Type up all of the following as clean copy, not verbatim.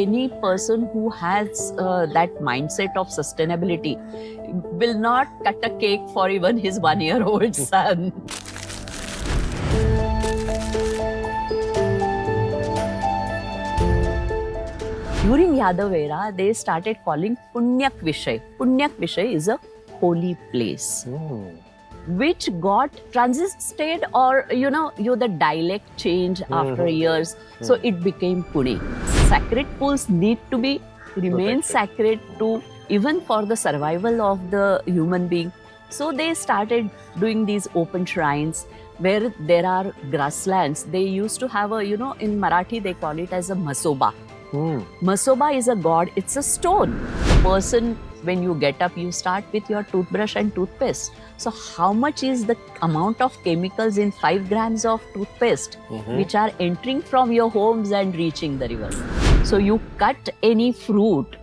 any person who has that mindset of sustainability will not cut a cake for even his 1-year-old son. During Yadav era, they started calling Punyak Vishay. Punyak Vishay is a holy place. Which got transisted, or the dialect change after years, so it became Pune. Sacred pools need to be remain sacred to even for the survival of the human being. So they started doing these open shrines where there are grasslands. They used to have in Marathi they call it as a masoba. Masoba is a god, it's a stone. The person, when you get up, you start with your toothbrush and toothpaste. So how much is the amount of chemicals in 5 grams of toothpaste which are entering from your homes and reaching the river? So you cut any fruit,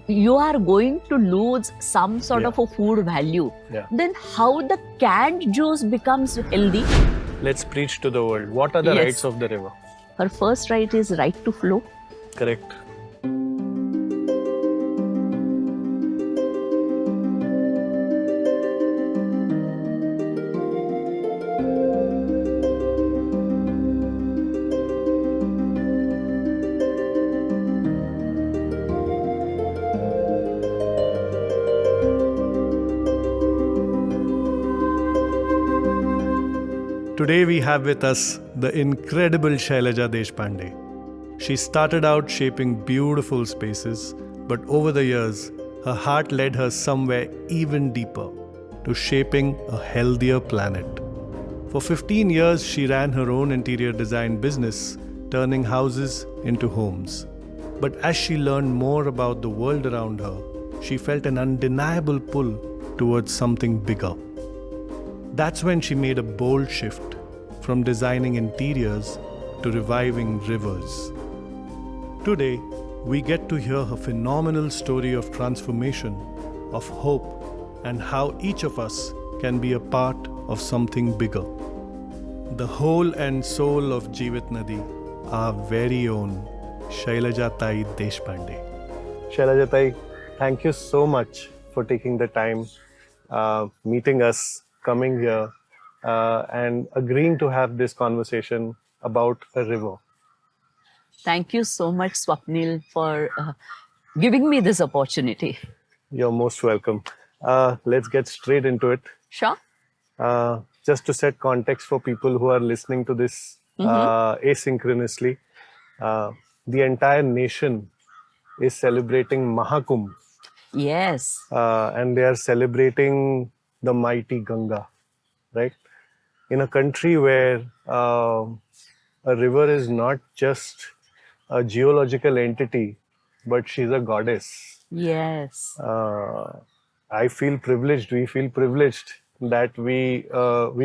you are going to lose some sort of a food value. Then how the canned juice becomes healthy? Let's preach to the world. What are the rights of the river? Her first right is right to flow. Correct. Today we have with us the incredible Shailaja Deshpande. She started out shaping beautiful spaces, but over the years, her heart led her somewhere even deeper, to shaping a healthier planet. For 15 years, she ran her own interior design business, turning houses into homes. But as she learned more about the world around her, she felt an undeniable pull towards something bigger. That's when she made a bold shift from designing interiors to reviving rivers. Today, we get to hear her phenomenal story of transformation, of hope, and how each of us can be a part of something bigger. The whole and soul of Jeevit Nadi, our very own Shailaja Tai Deshpande. Shailaja Tai, thank you so much for taking the time, meeting us, coming here, and agreeing to have this conversation about a river. Thank you so much, Swapnil, for giving me this opportunity. You're most welcome. Let's get straight into it. Sure. Just to set context for people who are listening to this asynchronously, the entire nation is celebrating Mahakumbh. Yes. And they are celebrating the mighty Ganga, right? In a country where a river is not just a geological entity, but she's a goddess. Yes. I feel privileged, we feel privileged that we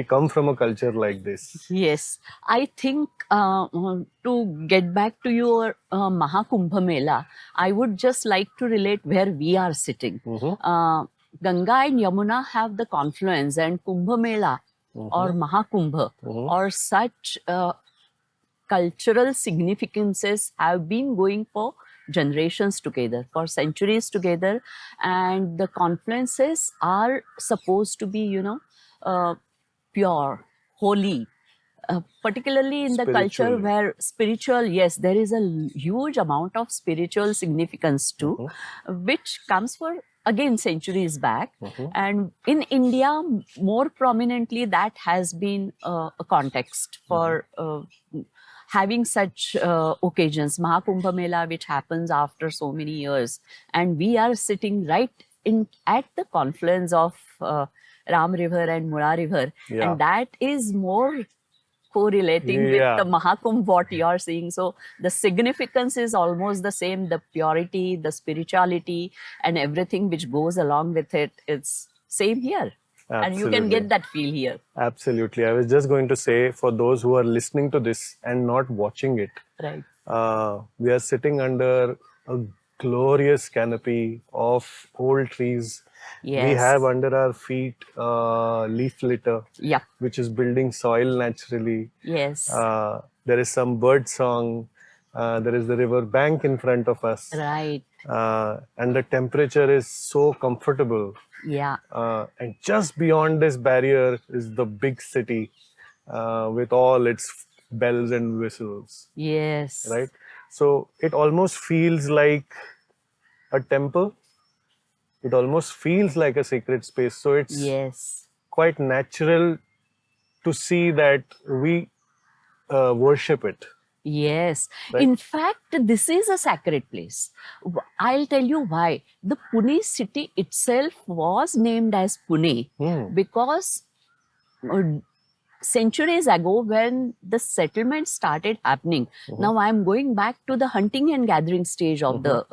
come from a culture like this. Yes. I think to get back to your Mahakumbh Mela, I would just like to relate where we are sitting. Ganga and Yamuna have the confluence, and Kumbh Mela or Mahakumbh or such cultural significances have been going for generations together, for centuries together, and the confluences are supposed to be, pure, holy, particularly in the culture where spiritual, yes, there is a huge amount of spiritual significance too, which comes for again centuries back. And in India, more prominently, that has been a context for having such occasions, Mahakumbh Mela, which happens after so many years. And we are sitting right at the confluence of Ram River and Mura River. And that is more correlating with the Mahakumbh, what you are seeing. So the significance is almost the same, the purity, the spirituality, and everything which goes along with it, it's same here. Absolutely. And you can get that feel here. Absolutely. I was just going to say, for those who are listening to this and not watching it, right? We are sitting under a glorious canopy of old trees. Yes. We have under our feet leaf litter, which is building soil naturally. Yes. There is some bird song. There is the river bank in front of us. Right. And the temperature is so comfortable. Yeah. And just beyond this barrier is the big city with all its bells and whistles, Yes. right? So it almost feels like a temple. It almost feels like a sacred space. So it's Yes. quite natural to see that we worship it. Yes. Right. In fact, this is a sacred place. I'll tell you why. The Pune city itself was named as Pune because uh, centuries ago, when the settlement started happening, now I'm going back to the hunting and gathering stage of the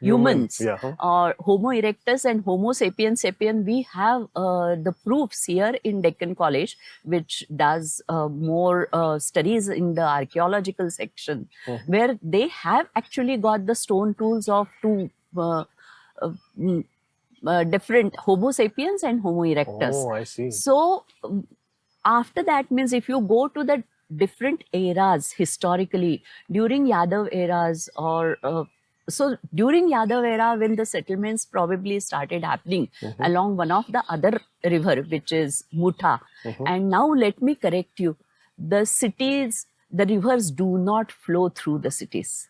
humans, Yeah. or Homo erectus and Homo sapiens sapien. We have the proofs here in Deccan College, which does more studies in the archaeological section, where they have actually got the stone tools of two different Homo sapiens and Homo erectus. Oh, I see. So after that, means if you go to the different eras historically, during Yadav eras, or so during Yadav era, when the settlements probably started happening along one of the other river, which is Mutha. And now let me correct you, the cities, the rivers do not flow through the cities.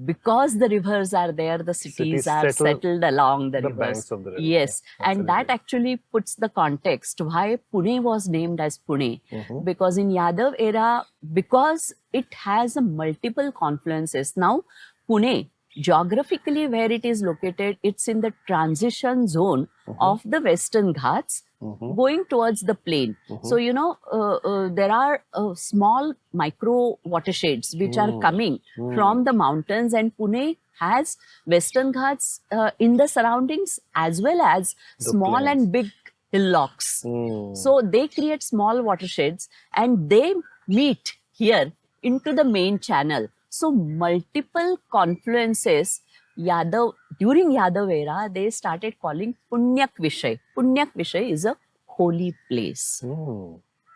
Because the rivers are there, the cities are settled along the rivers. Banks of the river. Yes, Yeah, and that actually puts the context why Pune was named as Pune. Because in Yadav era, because it has a multiple confluences. Now, Pune, geographically where it is located, it's in the transition zone of the Western Ghats going towards the plain. So, you know, there are small micro watersheds which are coming from the mountains, and Pune has Western Ghats in the surroundings as well as small plains and big hillocks. So they create small watersheds and they meet here into the main channel. So multiple confluences, during Yadav era, they started calling Punyak Vishay. Punyak Vishay is a holy place,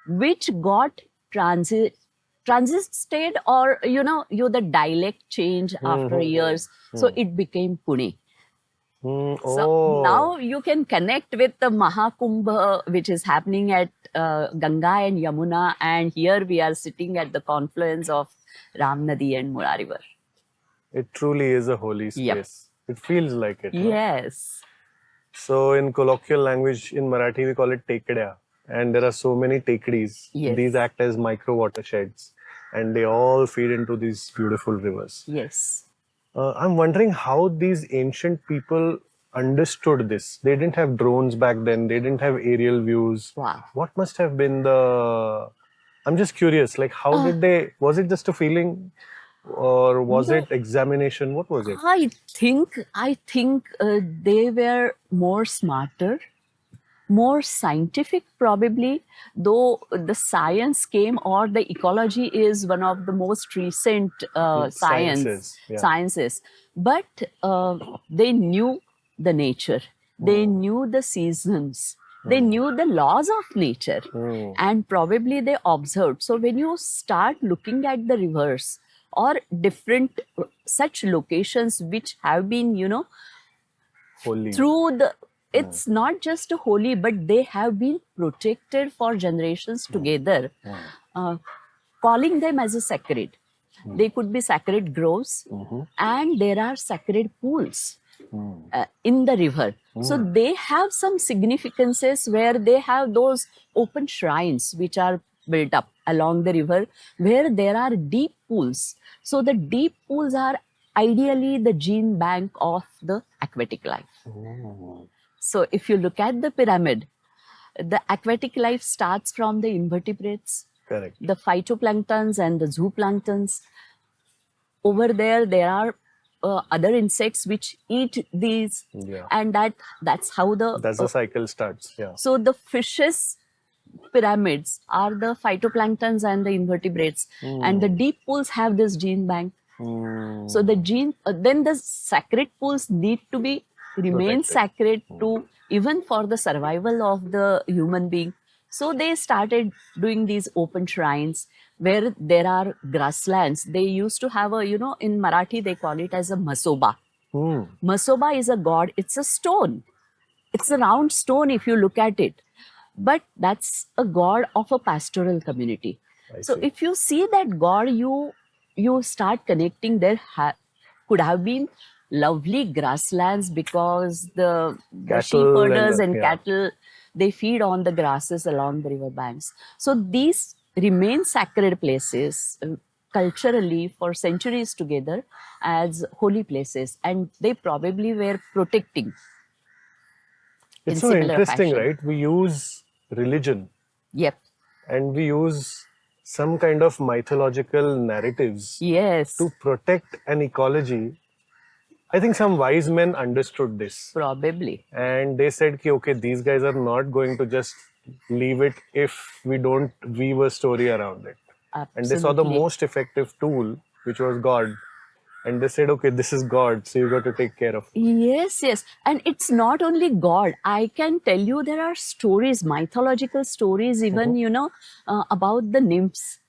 which got transited, or the dialect change after years. So it became Pune. So now you can connect with the Mahakumbh, which is happening at Ganga and Yamuna, and here we are sitting at the confluence of Ram Nadi and Mura River. It truly is a holy space. Yep. It feels like it. Yes. So in colloquial language, in Marathi, we call it tekadya. And there are so many tekadis. Yes. These act as micro watersheds. And they all feed into these beautiful rivers. Yes. I'm wondering how these ancient people understood this. They didn't have drones back then. They didn't have aerial views. Wow. What must have been the... I'm just curious, like how did they... Was it just a feeling? Or was it examination? What was it? I think they were more smarter, more scientific probably, though the science came, or the ecology is one of the most recent sciences. But they knew the nature, they knew the seasons, they knew the laws of nature, and probably they observed. So when you start looking at the rivers or different such locations which have been, Holy. through the, it's not just holy, but they have been protected for generations together, calling them as a sacred. They could be sacred groves, and there are sacred pools in the river. So they have some significances where they have those open shrines which are built up along the river, where there are deep pools. So the deep pools are ideally the gene bank of the aquatic life. So if you look at the pyramid, the aquatic life starts from the invertebrates, Correct. the phytoplanktons and the zooplanktons. Over there are other insects which eat these, and that's how the cycle starts. Yeah. So the fishes pyramids are the phytoplanktons and the invertebrates, and the deep pools have this gene bank. So the then the sacred pools need to be remain Protected. sacred to even for the survival of the human being. So they started doing these open shrines where there are grasslands. They used to have a, in Marathi, they call it as a masoba. Masoba is a god, it's a stone. It's a round stone if you look at it. But that's a god of a pastoral community. So if you see that god, you start connecting. There could have been lovely grasslands because the sheep herders and cattle, they feed on the grasses along the river banks. So these remain sacred places culturally for centuries together as holy places, and they probably were protecting. It's so interesting, right? We use religion. Yep. And we use some kind of mythological narratives. Yes. To protect an ecology. I think some wise men understood this. Probably. And they said, okay, these guys are not going to just leave it if we don't weave a story around it. Absolutely. And they saw the most effective tool, which was God. And they said, okay, this is God, so you got to take care of it. Yes, yes. And it's not only God. I can tell you there are stories, mythological stories, even, about the nymphs.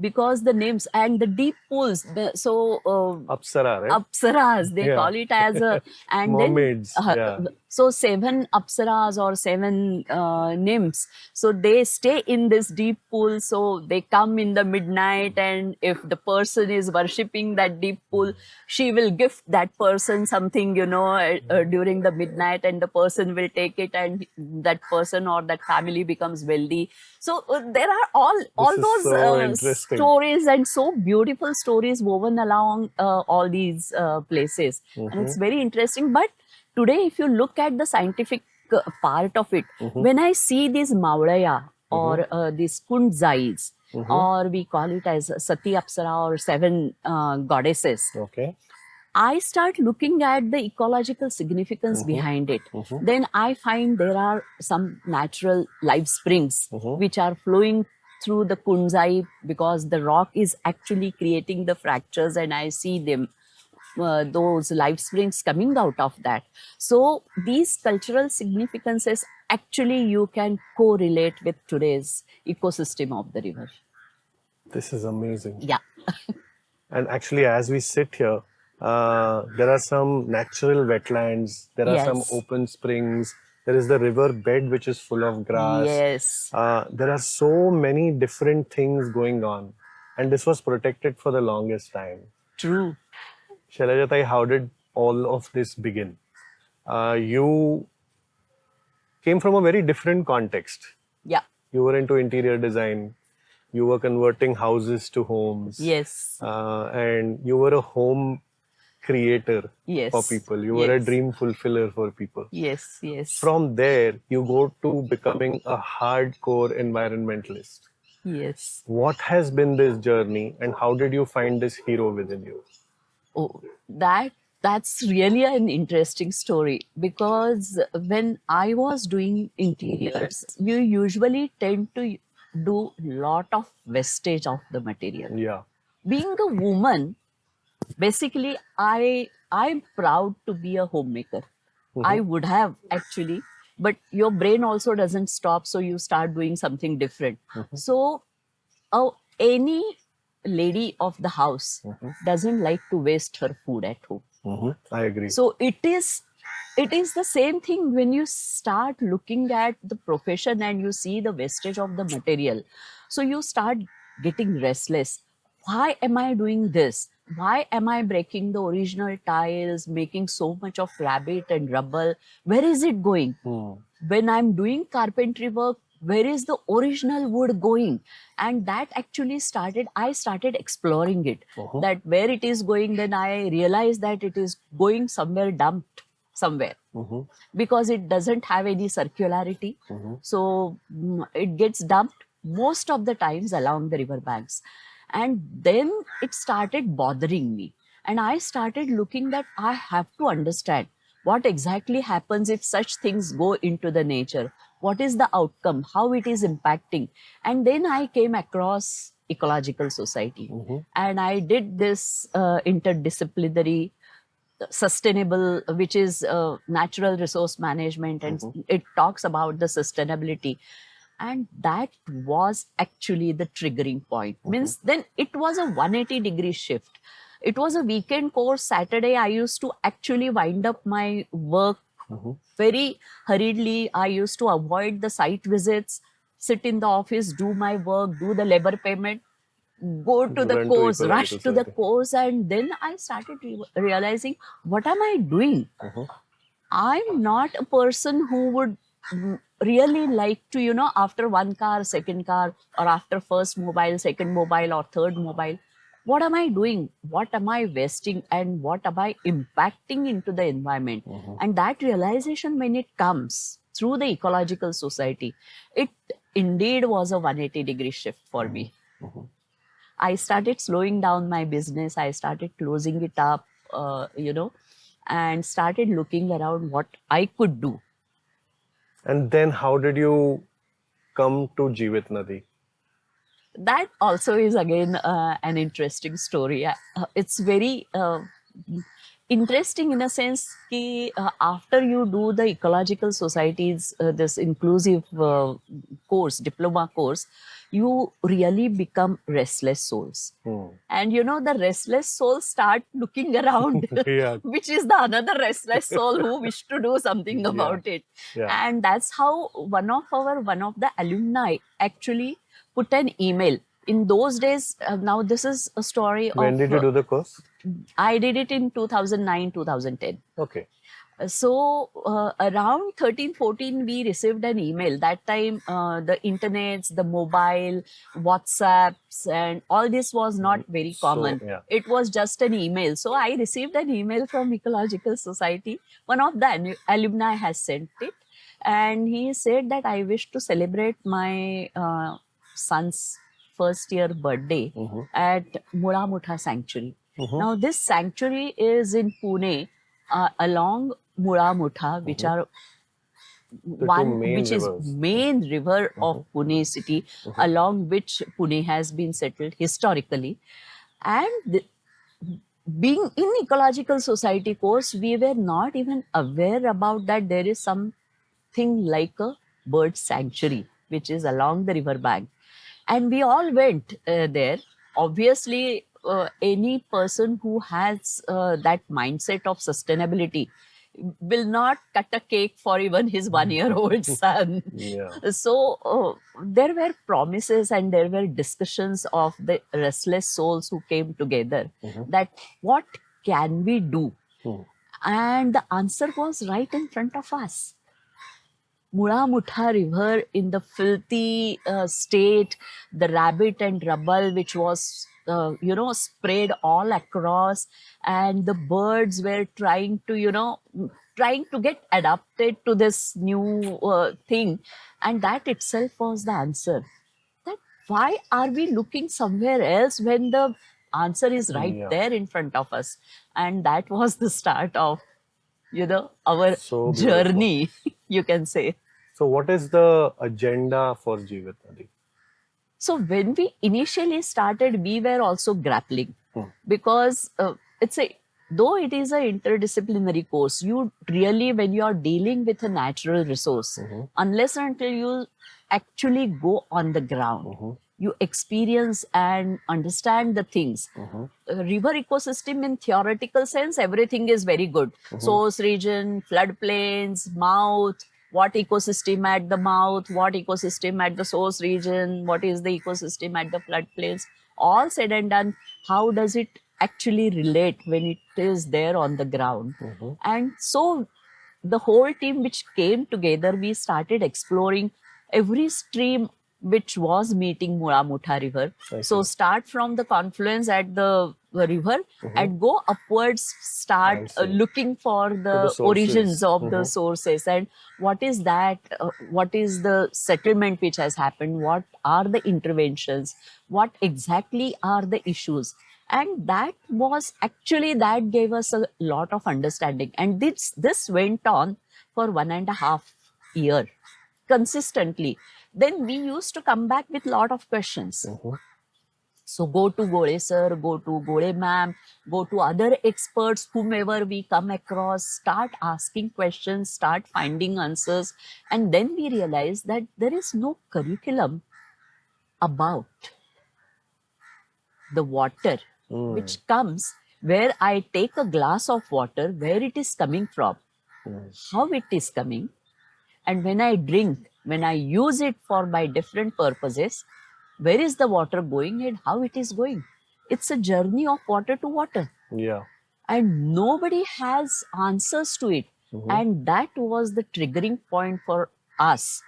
Because the nymphs and the deep pools, Apsara, right? Apsaras, they call it as a... And mermaids. So 7 apsaras or 7 nymphs. So they stay in this deep pool. So they come in the midnight, and if the person is worshipping that deep pool, she will gift that person something, during the midnight, and the person will take it, and that person or that family becomes wealthy. So there are all those stories, and so beautiful stories woven along all these places. And it's very interesting. But today, if you look at the scientific part of it, when I see these Maulaya or these Kundzais, or we call it as Sati Apsara or 7 goddesses, I start looking at the ecological significance behind it. Then I find there are some natural life springs which are flowing through the Kundzai, because the rock is actually creating the fractures, and I see them. Those life springs coming out of that. So these cultural significances, actually you can correlate with today's ecosystem of the river. This is amazing. Yeah. And actually, as we sit here, there are some natural wetlands, there are some open springs, there is the river bed which is full of grass. Yes. There are so many different things going on, and this was protected for the longest time. True. Shailaja, how did all of this begin? You came from a very different context. Yeah. You were into interior design. You were converting houses to homes. Yes. And you were a home creator for people. You were a dream fulfiller for people. Yes, yes. From there, you go to becoming a hardcore environmentalist. Yes. What has been this journey, and how did you find this hero within you? Oh, that's really an interesting story, because when I was doing interiors, you usually tend to do lot of wastage of the material. Yeah. Being a woman, basically, I'm proud to be a homemaker. I would have actually, but your brain also doesn't stop, so you start doing something different. So any lady of the house doesn't like to waste her food at home. I agree. So it is the same thing when you start looking at the profession and you see the wastage of the material. So you start getting restless. Why am I doing this? Why am I breaking the original tiles, making so much of rabbit and rubble? Where is it going? When I'm doing carpentry work, where is the original wood going? And that actually I started exploring it, that where it is going. Then I realized that it is going somewhere dumped somewhere, because it doesn't have any circularity. So it gets dumped most of the times along the river banks. And then it started bothering me. And I started looking that I have to understand what exactly happens if such things go into the nature. What is the outcome? How it is impacting? And then I came across Ecological Society. And I did this interdisciplinary sustainable, which is natural resource management, and it talks about the sustainability. And that was actually the triggering point. Means then it was a 180-degree shift. It was a weekend course. Saturday, I used to actually wind up my work very hurriedly. I used to avoid the site visits, sit in the office, do my work, do the labor payment, go to the Run to course, Ecological rush to the Society. course. And then I started realizing, what am I doing? I'm not a person who would really like to, after one car, second car, or after first mobile, second mobile, or third mobile, what am I doing? What am I wasting? And what am I impacting into the environment? And that realization, when it comes through the ecological society, it indeed was a 180-degree shift for me. I started slowing down my business. I started closing it up, and started looking around what I could do. And then how did you come to Jeevit Nadi? That also is again an interesting story. It's very interesting in a sense that after you do the ecological societies, this inclusive course, diploma course, you really become restless souls. And the restless souls start looking around, Yeah. which is the another restless soul who wish to do something about it. Yeah. And that's how one of the alumni actually put an email. In those days, now this is a story of... When did you do the course? I did it in 2009, 2010. Okay. So around 13, 14, we received an email. That time, the internets, the mobile, WhatsApps, and all this was not very common. yeah. It was just an email. So I received an email from Ecological Society. One of the alumni has sent it. And he said that I wish to celebrate my son's first year birthday at Mula Mutha Sanctuary. Now, this sanctuary is in Pune, along Mula Mutha, which are main is rivers. main river of Pune city, along which Pune has been settled historically. And being in ecological society course, we were not even aware about that there is something like a bird sanctuary, which is along the river bank. And we all went there. Obviously, any person who has that mindset of sustainability will not cut a cake for even his 1-year-old son. Yeah. So there were promises and there were discussions of the restless souls who came together that what can we do? And the answer was right in front of us. Mula Mutha river in the filthy state, the rabbit and rubble which was, spread all across, and the birds were trying to get adapted to this new thing. And that itself was the answer. That why are we looking somewhere else when the answer is right there in front of us? And that was the start of, our So beautiful. journey, you can say. So what is the agenda for Jeevit Nadi? So when we initially started, we were also grappling because though it is an interdisciplinary course, you really, when you are dealing with a natural resource, unless and until you actually go on the ground, you experience and understand the things. River ecosystem in theoretical sense, everything is very good. Source region, floodplains, mouth, what ecosystem at the mouth, what ecosystem at the source region, what is the ecosystem at the floodplains, all said and done, how does it actually relate when it is there on the ground? And so the whole team which came together, we started exploring every stream which was meeting Mula Mutha river. So start from the confluence at the river and go upwards, start looking for the origins of the sources and what is that, what is the settlement which has happened, what are the interventions, what exactly are the issues. And that gave us a lot of understanding. And this went on for 1.5 years consistently. Then we used to come back with a lot of questions. So go to Gole sir, go to Gole ma'am, go to other experts, whomever we come across, start asking questions, start finding answers. And then we realize that there is no curriculum about the water which comes, where I take a glass of water, where it is coming from, how it is coming, and when I drink, when I use it for my different purposes, where is the water going and how it is going. It's a journey of water to water, Yeah. and nobody has answers to it. And that was the triggering point for us,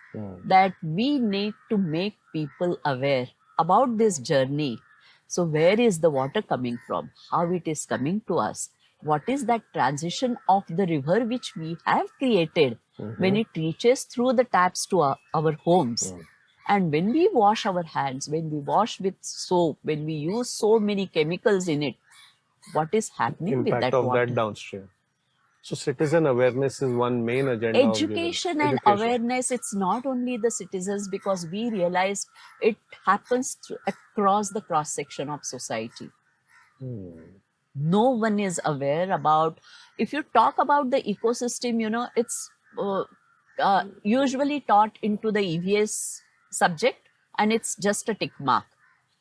that we need to make people aware about this journey. So where is the water coming from, how it is coming to us, what is that transition of the river which we have created when it reaches through the taps to our homes. And when we wash our hands, when we wash with soap, when we use so many chemicals in it, what is happening with Impact that of water? that downstream. So citizen awareness is one main agenda. of Education Given. and awareness, it's not only the citizens, because we realize it happens across the cross section of society. No one is aware about, if you talk about the ecosystem, you know, it's usually taught into the EVS subject, and it's just a tick mark,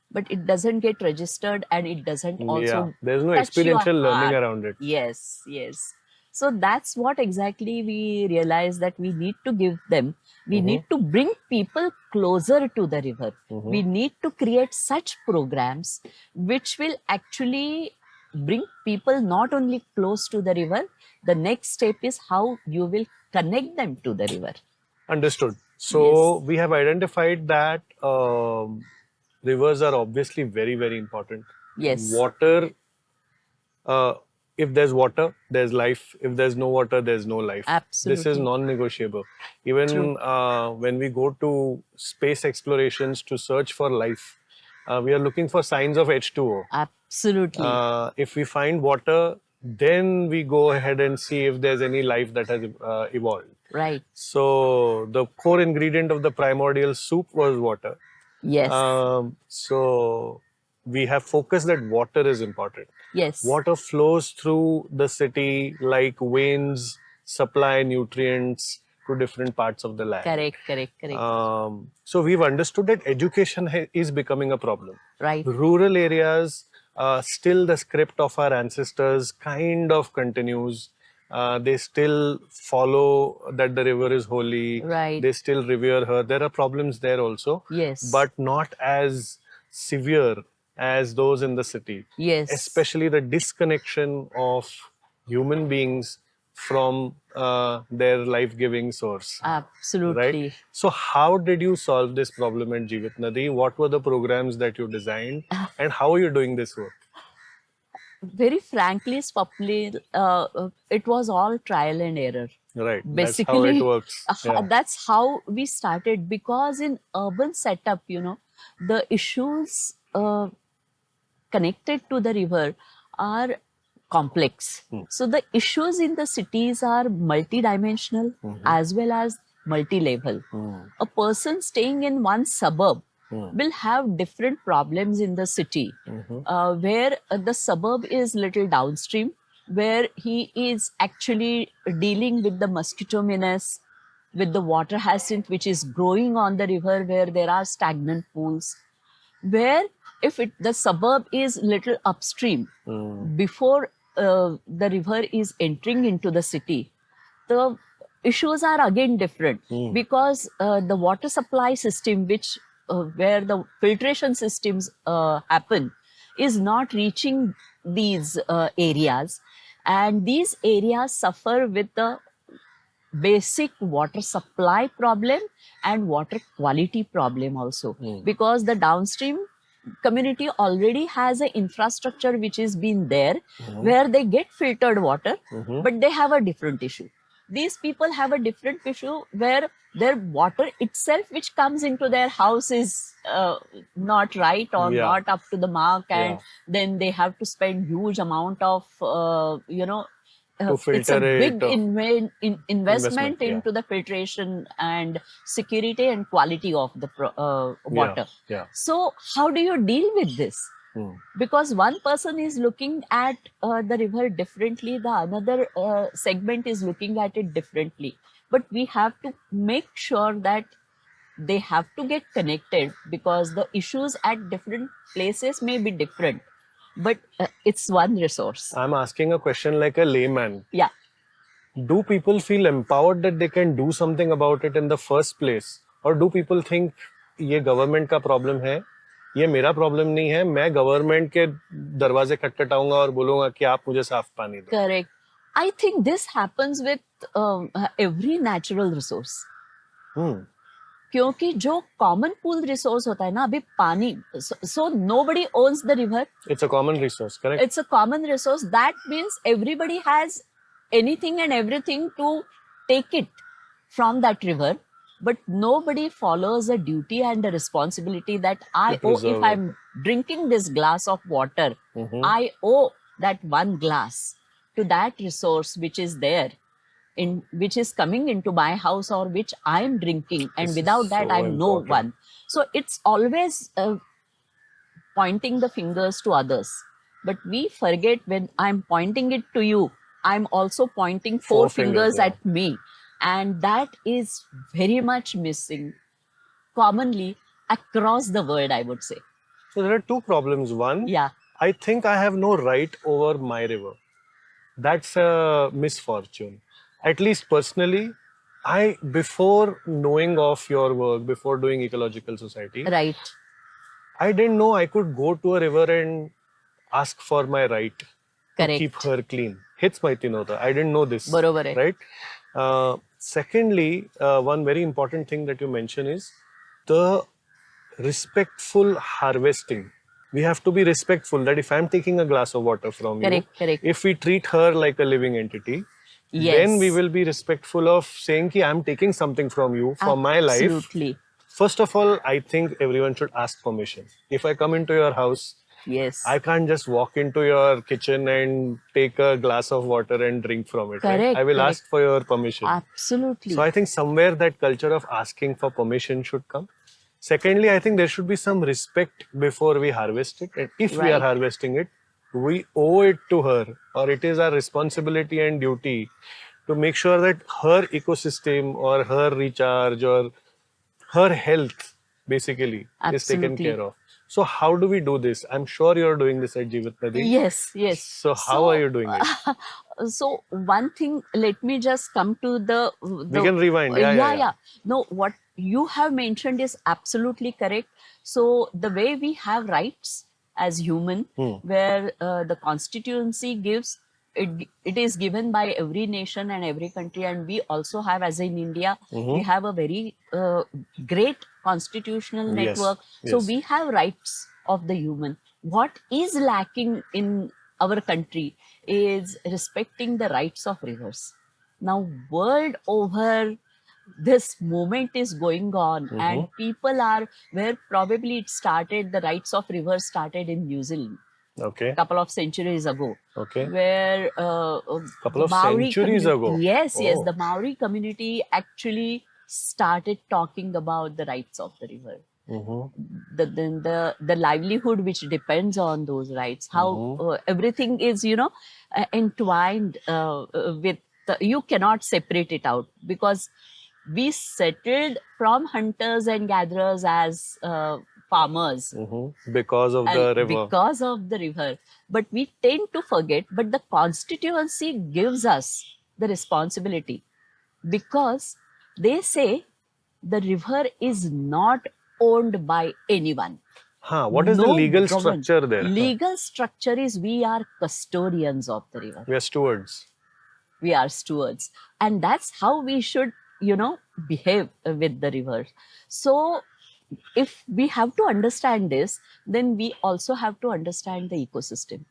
but it doesn't get registered, and it doesn't also There's no touch your experiential learning heart. around it. Yes, yes. So that's what exactly we realize, that we need to give them, we need to bring people closer to the river. We need to create such programs which will actually bring people not only close to the river, the next step is how you will connect them to the river. Understood. So Yes. we have identified that rivers are obviously very, very important. Yes. Water, if there's water, there's life. If there's no water, there's no life. This is Absolutely. non-negotiable. Even True. when we go to space explorations to search for life, we are looking for signs of H2O. Absolutely. If we find water, then we go ahead and see if there's any life that has evolved. Right. So the core ingredient of the primordial soup was water. Yes. So we have focused that water is important. Yes. Water flows through the city like veins, supply nutrients to different parts of the land. Correct, correct, correct. So we've understood that education is becoming a problem. Right. Rural areas, still the script of our ancestors kind of continues. They still follow that the river is holy. Right. They still revere her. There are problems there also. Yes. But not as severe as those in the city. Yes. Especially the disconnection of human beings from their life-giving source. Absolutely. Right? So how did you solve this problem at Jeevit Nadi? What were the programs that you designed? And how are you doing this work? Very frankly, Swapnil, it was all trial and error. Right. Basically, that's how it works. Yeah. That's how we started, because in urban setup, you know, the issues connected to the river are complex. So the issues in the cities are multidimensional as well as multi-level. A person staying in one suburb will have different problems in the city, where the suburb is little downstream, where he is actually dealing with the mosquito menace, with the water hyacinth which is growing on the river, where there are stagnant pools, where if the suburb is little upstream, before the river is entering into the city, the issues are again different, because the water supply system, which where the filtration systems happen, is not reaching these areas, and these areas suffer with the basic water supply problem and water quality problem also, because the downstream community already has an infrastructure which is been there, where they get filtered water, but they have a different issue. These people have a different issue, where their water itself which comes into their house is not right or not up to the mark, and then they have to spend huge amount of it's a filter big it. investment Investment, yeah. into the filtration and security and quality of the water. Yeah. So how do you deal with this? Hmm. Because one person is looking at the river differently, the another segment is looking at it differently. But we have to make sure that they have to get connected, because the issues at different places may be different, but it's one resource. I'm asking a question like a layman. Yeah. Do people feel empowered that they can do something about it in the first place? Or do people think ये government का problem है, ये मेरा problem नहीं है, मैं government के दरवाजे खटखटाऊंगा और बोलूंगा कि आप मुझे साफ पानी दो? Correct. I think this happens with every natural resource. क्योंकि जो common pool resource होता है ना, अभी पानी, so nobody owns the river. It's a common resource, correct? It's a common resource. That means everybody has anything and everything to take it from that river, but nobody follows a duty and a responsibility that I owe. preserve If I'm drinking this glass of water, I owe that one glass to that resource which is there, which is coming into my house or which I'm drinking, and This without is that so I'm no important. one. So it's always pointing the fingers to others. But we forget, when I'm pointing it to you, I'm also pointing four fingers yeah. at me. And that is very much missing commonly across the world, I would say. So there are two problems. One, Yeah, I think I have no right over my river. That's a misfortune. At least personally, before knowing of your work, before doing Ecological Society, right. I didn't know I could go to a river and ask for my right to Correct. keep her clean. Heच माहिती नव्हतं. I didn't know this. बरोबर आहे. Right? Secondly, one very important thing that you mention is the respectful harvesting. We have to be respectful that if I'm taking a glass of water from Correct, you, correct. if we treat her like a living entity, Yes. then we will be respectful of saying ki I'm taking something from you for my life. Absolutely. First of all, I think everyone should ask permission. If I come into your house, Yes. I can't just walk into your kitchen and take a glass of water and drink from it. Right? Correct, I will correct. ask for your permission. Absolutely. So I think somewhere that culture of asking for permission should come. Secondly, I think there should be some respect before we harvest it. And if we are Right. harvesting it, we owe it to her, or it is our responsibility and duty to make sure that her ecosystem or her recharge or her health basically is taken Absolutely. care of. So how do we do this? I'm sure you're doing this at Jeevat Nadi. Yes, yes. So how are you doing it? So one thing, let me just come to the We can rewind. Yeah. No, what you have mentioned is absolutely correct. So the way we have rights as human, where the constituency gives, it is given by every nation and every country, and we also have, as in India, we have a very great constitutional Yes, network. So yes. we have rights of the human. What is lacking in our country is respecting the rights of rivers. Now, world over, this movement is going on, and people are, where probably it started, the rights of rivers started in New Zealand Okay. a couple of centuries ago, Okay. where Couple of Maori centuries ago? Yes, yes, Oh. the Maori community actually started talking about the rights of the river. The livelihood which depends on those rights, how everything is, entwined with you cannot separate it out, because we settled from hunters and gatherers as farmers Because of the and river. because of the river. But we tend to forget, but the constituency gives us the responsibility, because they say the river is not owned by anyone. What is the No legal government. structure there? Legal structure is we are custodians of the river. We are stewards. We are stewards. And that's how we should, behave with the river. So if we have to understand this, then we also have to understand the ecosystem.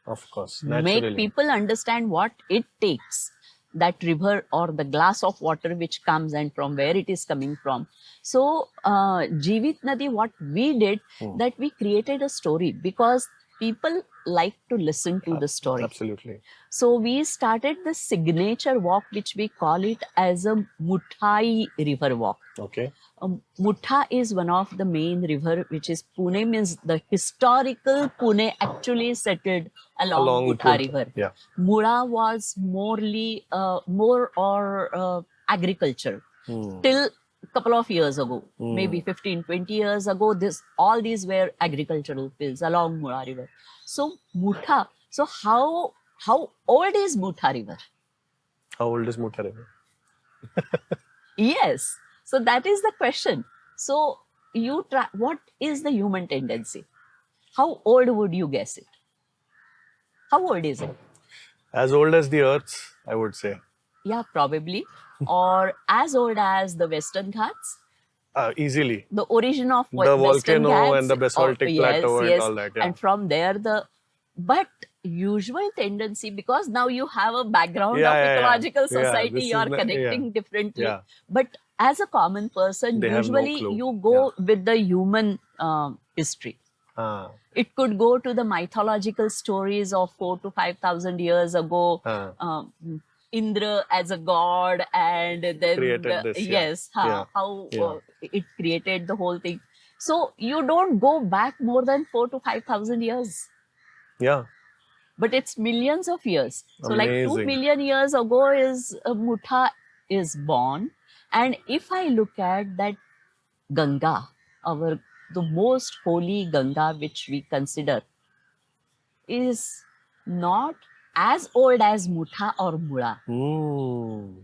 Of course. Naturally. Make people understand what it takes, that river or the glass of water which comes and from where it is coming from. So Jeevit Nadi, what we did, that we created a story, because people like to listen to the story. Absolutely. So we started the signature walk, which we call it as a Muthai river walk. Okay. Mutha is one of the main river, which is Pune, means the historical Pune actually settled along Mutha Pune. river. Yeah. Mura was more agriculture till a couple of years ago, maybe 15, 20 years ago. All these were agricultural fields along Mura river. So Mutha. So how old is Mutha river? How old is Mutha river? Yes. So that is the question. So you try, what is the human tendency? How old would you guess it? How old is it? As old as the earth, I would say. Yeah, probably. Or as old as the Western Ghats? Easily. The origin of The Western volcano Ghats. and the basaltic plateau and all that. Yeah. And from there, but usual tendency, because now you have a background of ecological society, you are connecting differently. Yeah. But as a common person, They have no usually clue. you go with the human history. It could go to the mythological stories of 4,000 to 5,000 years ago. Indra as a god, and then Created this, how it created the whole thing. So you don't go back more than 4,000 to 5,000 years. Yeah. But it's millions of years. So like 2 Amazing. million years ago is Mutha is born. And if I look at that Ganga, the most holy Ganga which we consider, is not as old as Mutha or Mula.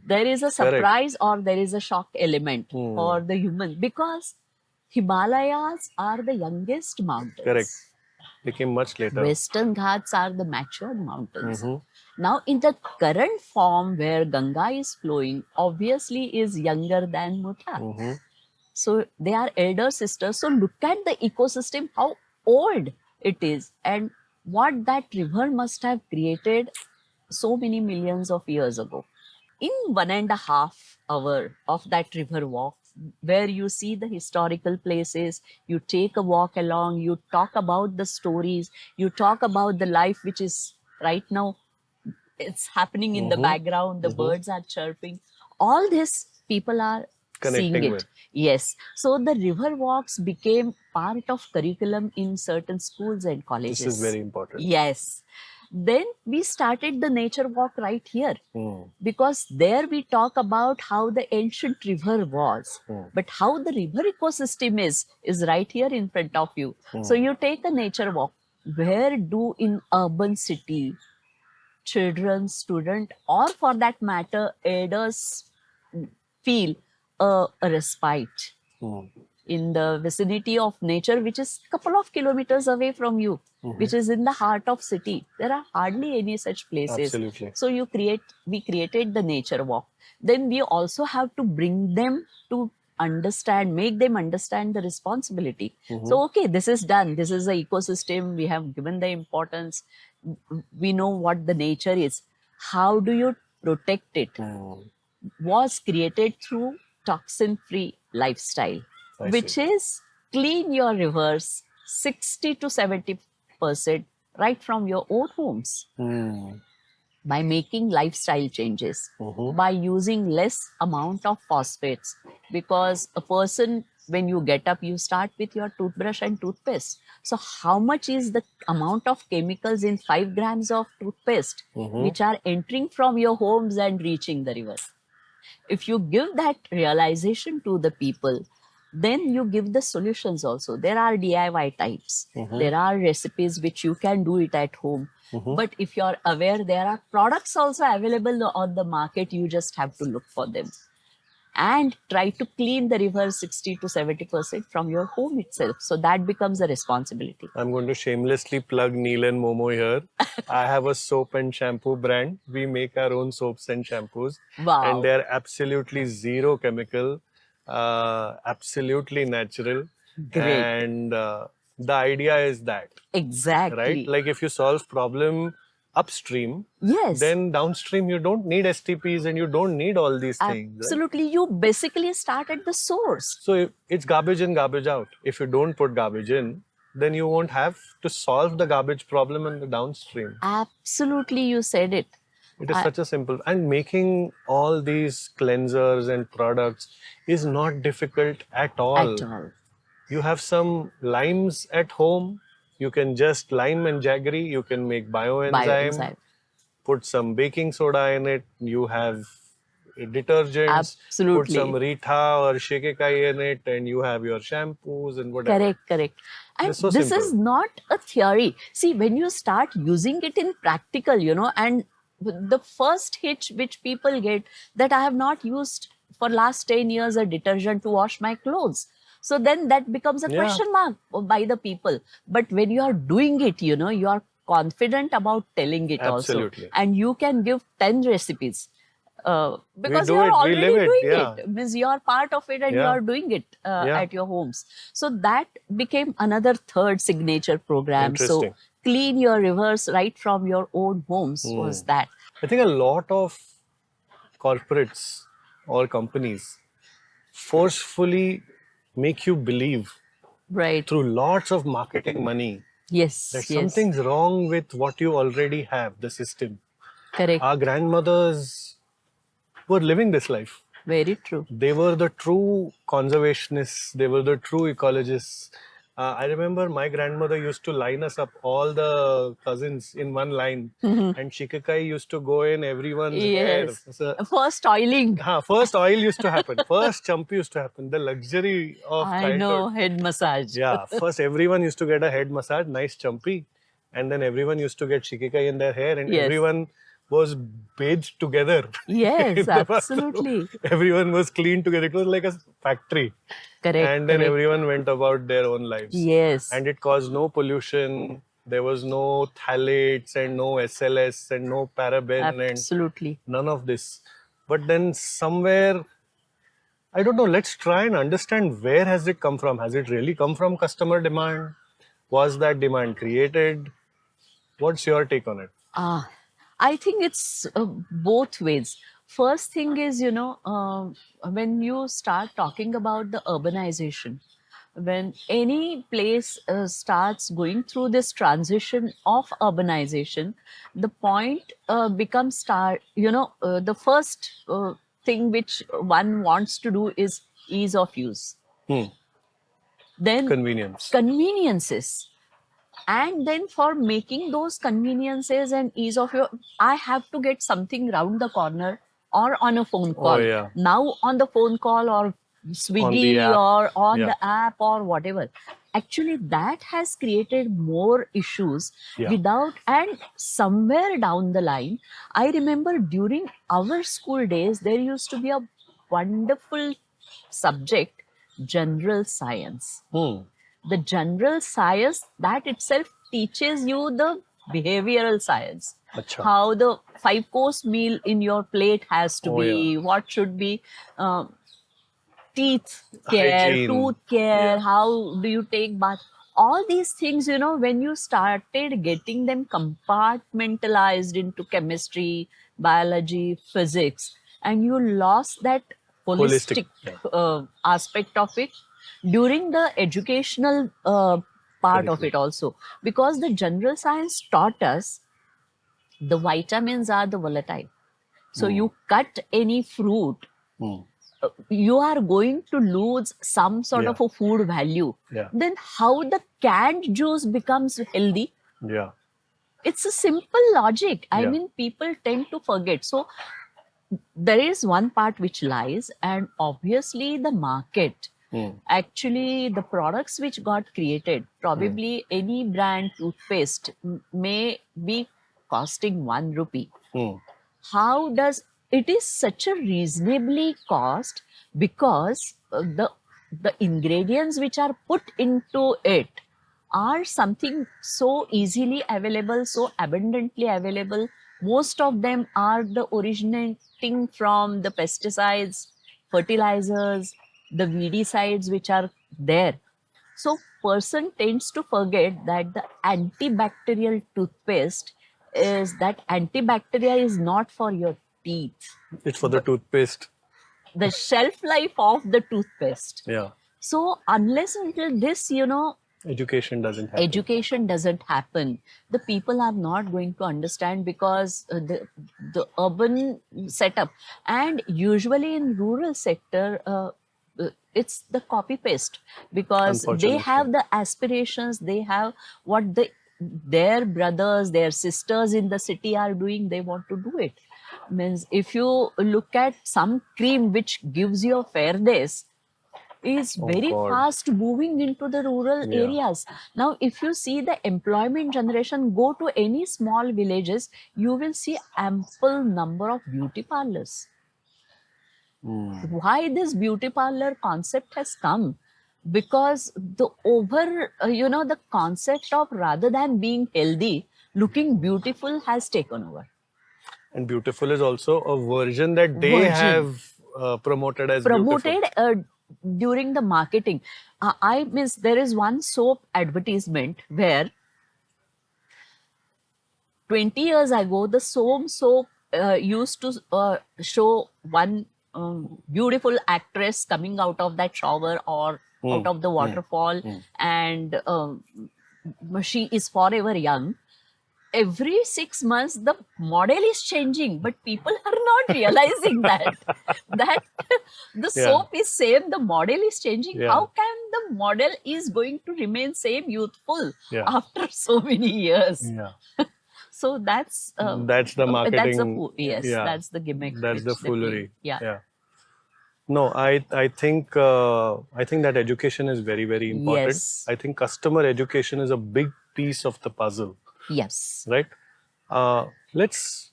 There is a surprise or there is a shock element for the human, because Himalayas are the youngest mountains. Correct. Became much later. Western Ghats are the matured mountains. Now, in the current form where Ganga is flowing, obviously is younger than Mutha. So they are elder sisters. So look at the ecosystem, how old it is, and what that river must have created so many millions of years ago. In 1.5 hours of that river walk, where you see the historical places, you take a walk along, you talk about the stories, you talk about the life which is right now, it's happening in the background, the birds are chirping. All this people are seeing it. With. Yes. So the river walks became part of curriculum in certain schools and colleges. This is very important. Yes. Then we started the nature walk right here, because there we talk about how the ancient river was, but how the river ecosystem is right here in front of you. So you take a nature walk. Where do in urban city children, student, or for that matter elders feel a respite in the vicinity of nature, which is a couple of kilometers away from you, which is in the heart of city? There are hardly any such places. Absolutely. So we created the nature walk. Then we also have to bring them to understand, make them understand the responsibility. So, okay, this is done. This is the ecosystem. We have given the importance. We know what the nature is. How do you protect it? Was created through toxin-free lifestyle, which is clean your rivers 60 to 70% right from your own homes. By making lifestyle changes, by using less amount of phosphates, because a person, when you get up, you start with your toothbrush and toothpaste. So how much is the amount of chemicals in 5 grams of toothpaste which are entering from your homes and reaching the river? If you give that realization to the people, then you give the solutions also. There are DIY types. There are recipes which you can do it at home. But if you're aware, there are products also available on the market. You just have to look for them. And try to clean the river 60 to 70% from your home itself. So that becomes a responsibility. I'm going to shamelessly plug Neil and Momo here. I have a soap and shampoo brand. We make our own soaps and shampoos. Wow. And they're absolutely zero chemical, absolutely natural. Great. And the idea is that. Exactly. Right? Like if you solve problem upstream, yes, then downstream you don't need STPs and you don't need all these things. Absolutely. Right? You basically start at the source. So it's garbage in, garbage out. If you don't put garbage in, then you won't have to solve the garbage problem in the downstream. Absolutely, you said it. It is such a simple, and making all these cleansers and products is not difficult at all. At all. You have some limes at home, you can just lime and jaggery, you can make bioenzyme, Bioenzyme. put some baking soda in it, you have detergents, Absolutely. put some Rita or Shikekai in it, and you have your shampoos and whatever. Correct. And It's so this simple. is not a theory. See, when you start using it in practical, and the first hitch which people get, that I have not used for last 10 years a detergent to wash my clothes. So then that becomes a Yeah. question mark by the people. But when you are doing it, you are confident about telling it Absolutely. also. And you can give 10 recipes. Because do you are it, we already live it, doing yeah. it. Means you are part of it and you Yeah. are doing it Yeah. at your homes. So that became another third signature program. So Interesting. clean your rivers right from your own homes was that. I think a lot of corporates or companies forcefully make you believe Right. through lots of marketing money Yes. that Yes. something's wrong with what you already have, the system. Correct. Our grandmothers were living this life. Very true. They were the true conservationists, they were the true ecologists. I remember my grandmother used to line us up, all the cousins in one line, and Shikakai used to go in everyone's hair. Yes. So, First oiling. first oil used to happen, first champi used to happen, the luxury of I childhood. know, head massage. Yeah, first everyone used to get a head massage, nice champi, and then everyone used to get Shikikai in their hair, and Yes. everyone was bathed together. Yes, in the bathroom. absolutely. Everyone was clean together. It was like a factory. Correct. And then correct. everyone went about their own lives. Yes. And it caused no pollution. There was no phthalates and no SLS and no paraben Absolutely. and none of this. But then somewhere, I don't know, let's try and understand, where has it come from? Has it really come from customer demand? Was that demand created? What's your take on it? I think it's both ways. First thing is, when you start talking about the urbanization, when any place starts going through this transition of urbanization, the point becomes the first thing which one wants to do is ease of use. Then Convenience. conveniences. And then for making those conveniences and ease of your, I have to get something round the corner or on a phone call. yeah. Now on the phone call or Swiggy app. or on Yeah. the app or whatever. Actually, that has created more issues Yeah. without, and somewhere down the line, I remember during our school days, there used to be a wonderful subject, general science. The general science, that itself teaches you the behavioral science. Acha. How the 5-course meal in your plate has to Oh, be, what should be teeth care, Hygiene. tooth care, Yeah. how do you take bath. All these things, when you started getting them compartmentalized into chemistry, biology, physics, and you lost that holistic, Holistic, aspect of it during the educational part of Correctly. it also, because the general science taught us the vitamins are the volatile. So you cut any fruit, you are going to lose some sort Yeah. of a food value. Yeah. Then how the canned juice becomes healthy? Yeah. It's a simple logic. I Yeah. mean, people tend to forget. So there is one part which lies, and obviously the market. Actually, the products which got created, probably any brand toothpaste may be costing 1 rupee. How does it is such a reasonably cost? Because the ingredients which are put into it are something so easily available, so abundantly available. Most of them are the originating from the pesticides, fertilizers, the weedicides which are there. So person tends to forget that the antibacterial toothpaste is that antibacterial is not for your teeth. It's for the toothpaste. The shelf life of the toothpaste. Yeah. So unless until this, Education doesn't happen. education doesn't happen, the people are not going to understand because the urban setup, and usually in rural sector it's the copy paste, because they Unfortunately. have the aspirations, they have what their brothers, their sisters in the city are doing, they want to do it. Means if you look at some cream which gives you a fairness, is Oh very God. fast moving into the rural Yeah. areas. Now, if you see the employment generation, go to any small villages, you will see ample number of beauty parlors. Why this beauty parlor concept has come? Because the the concept of rather than being healthy, looking beautiful has taken over. And beautiful is also a version that they Version. have promoted as beautiful. Promoted during the marketing. I miss there is one soap advertisement where 20 years ago the soap used to show one beautiful actress coming out of that shower or out of the waterfall, and she is forever young. Every 6 months the model is changing, but people are not realizing that the soap is same, the model is changing. Yeah. How can the model is going to remain same youthful Yeah. after so many years? Yeah. So that's That's the that's the marketing. yes, Yeah. that's the gimmick. That's the which they play. foolery. Yeah. No, I think that education is very, very important. Yes. I think customer education is a big piece of the puzzle, Yes. right? Let's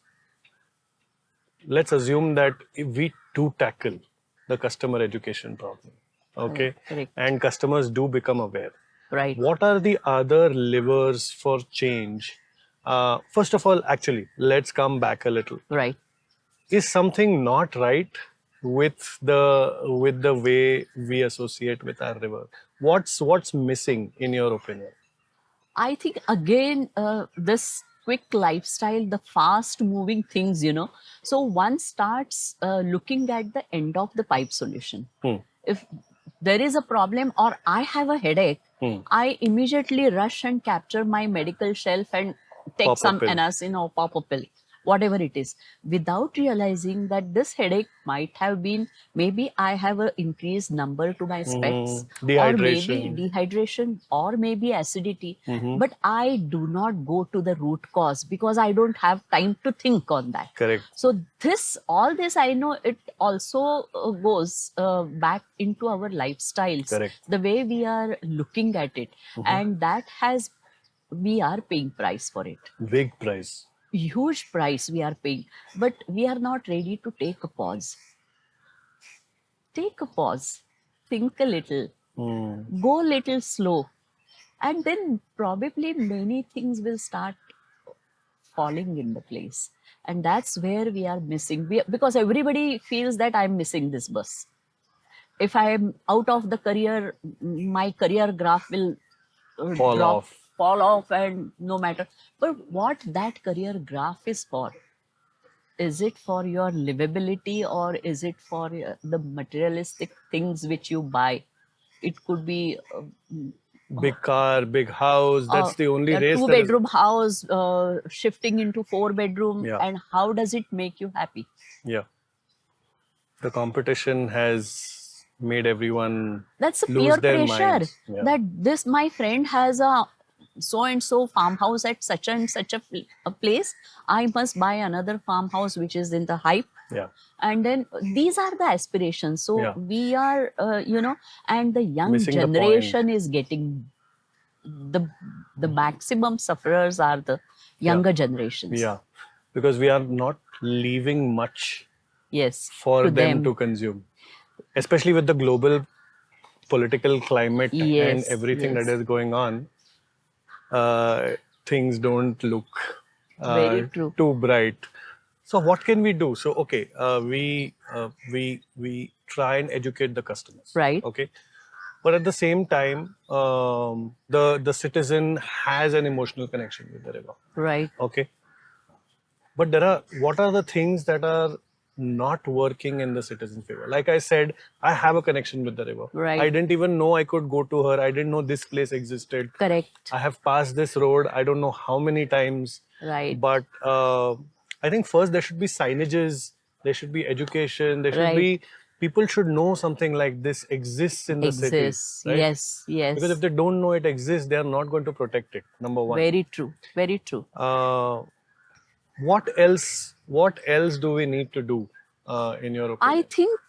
assume that if we do tackle the customer education problem, okay, Correct. and customers do become aware. Right. What are the other levers for change? First of all, actually, let's come back a little. Right. Is something not right with the way we associate with our river? What's missing in your opinion? I think again, this quick lifestyle, the fast moving things, so one starts looking at the end of the pipe solution. If there is a problem or I have a headache, I immediately rush and capture my medical shelf and take Pop a some pill. Anacin or pop a pill, whatever it is, without realizing that this headache might have been, maybe I have an increased number to my specs, or maybe Dehydration. dehydration, or maybe acidity, but I do not go to the root cause because I don't have time to think on that. Correct. So all this I know it also goes back into our lifestyles, Correct. the way we are looking at it, and that we are paying price for it. Big price. Huge price we are paying, but we are not ready to take a pause. Take a pause, think a little, go a little slow, and then probably many things will start falling into place. And that's where we are missing, because everybody feels that I'm missing this bus. If I am out of the career, my career graph will fall off, and no matter. But what that career graph is for? Is it for your livability, or is it for the materialistic things which you buy? It could be Big car, big house. That's the only a race. 2-bedroom house shifting into 4-bedroom. Yeah. And how does it make you happy? Yeah. The competition has made everyone That's a lose peer their pressure. minds. Yeah. That this, my friend has a so-and-so farmhouse at such and such a place. I must buy another farmhouse which is in the hype. Yeah. And then these are the aspirations. So Yeah. we are, and the young Missing the generation is getting the maximum sufferers are the younger generations. Yeah. Because we are not leaving much Yes. for to them to consume, especially with the global political climate and Yes, everything yes. that is going on. Things don't look Very true. too bright. So what can we do? So okay, we try and educate the customers, Right. Okay, but at the same time, the citizen has an emotional connection with the river. Right. Okay, but what are the things that are not working in the citizen favor. Like I said, I have a connection with the river. Right. I didn't even know I could go to her. I didn't know this place existed. Correct. I have passed this road I don't know how many times. Right. But I think first there should be signages, there should be education, there should Right. be, people should know something like this exists in the city. Exists. Right? Yes. Yes. Because if they don't know it exists, they are not going to protect it. Number one. Very true. Very true. What else do we need to do in your opinion? I think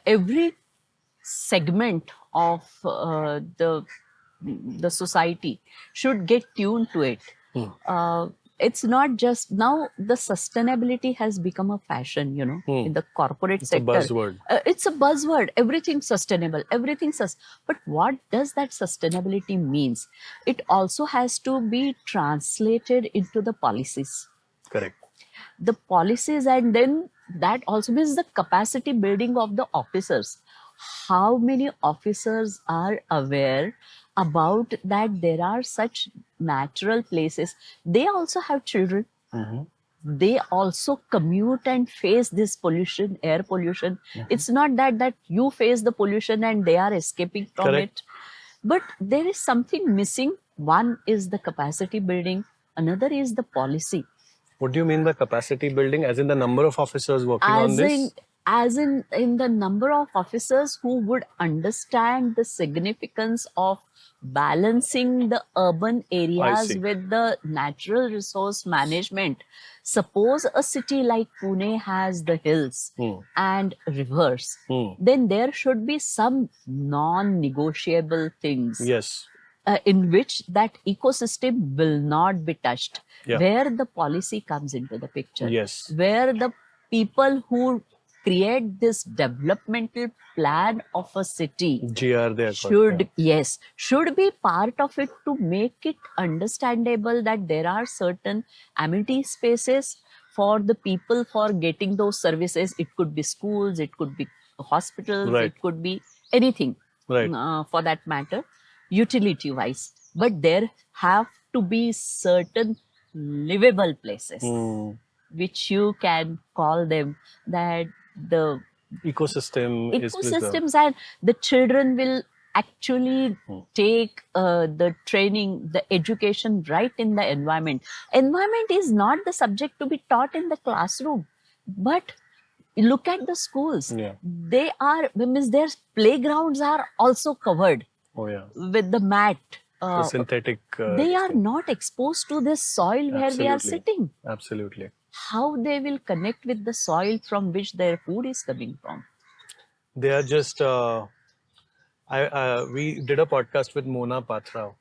every segment of the society should get tuned to it. It's not just now, the sustainability has become a fashion, in the corporate It's a sector. buzzword. It's a buzzword. Everything's sustainable. But what does that sustainability means? It also has to be translated into the policies. Correct. The policies, and then that also means the capacity building of the officers. How many officers are aware about that there are such natural places? They also have children. They also commute and face this pollution, air pollution. It's not that you face the pollution and they are escaping from Correct. it. But there is something missing. One is the capacity building. Another is the policy. What do you mean by capacity building? As in the number of officers working on this? As in the number of officers who would understand the significance of balancing the urban areas see. with the natural resource management. Suppose a city like Pune has the hills and rivers, then there should be some non-negotiable things. Yes. In which that ecosystem will not be touched, Yeah. where the policy comes into the picture, Yes. where the people who create this developmental plan of a city GR they are called, should be part of it, to make it understandable that there are certain amenity spaces for the people for getting those services. It could be schools, it could be hospitals, Right. it could be anything, Right. for that matter, utility wise. But there have to be certain livable places, which you can call them, that the Ecosystem is preserved. ecosystems, and the children will actually take the training, the education right in the environment. Environment is not the subject to be taught in the classroom, but look at the schools. Yeah. They are, their playgrounds are also covered Oh yeah. with the mat. The synthetic. They are not exposed to this soil where we are Absolutely. sitting. Absolutely. How they will connect with the soil from which their food is coming from? They are just. We did a podcast with Mona Patrao,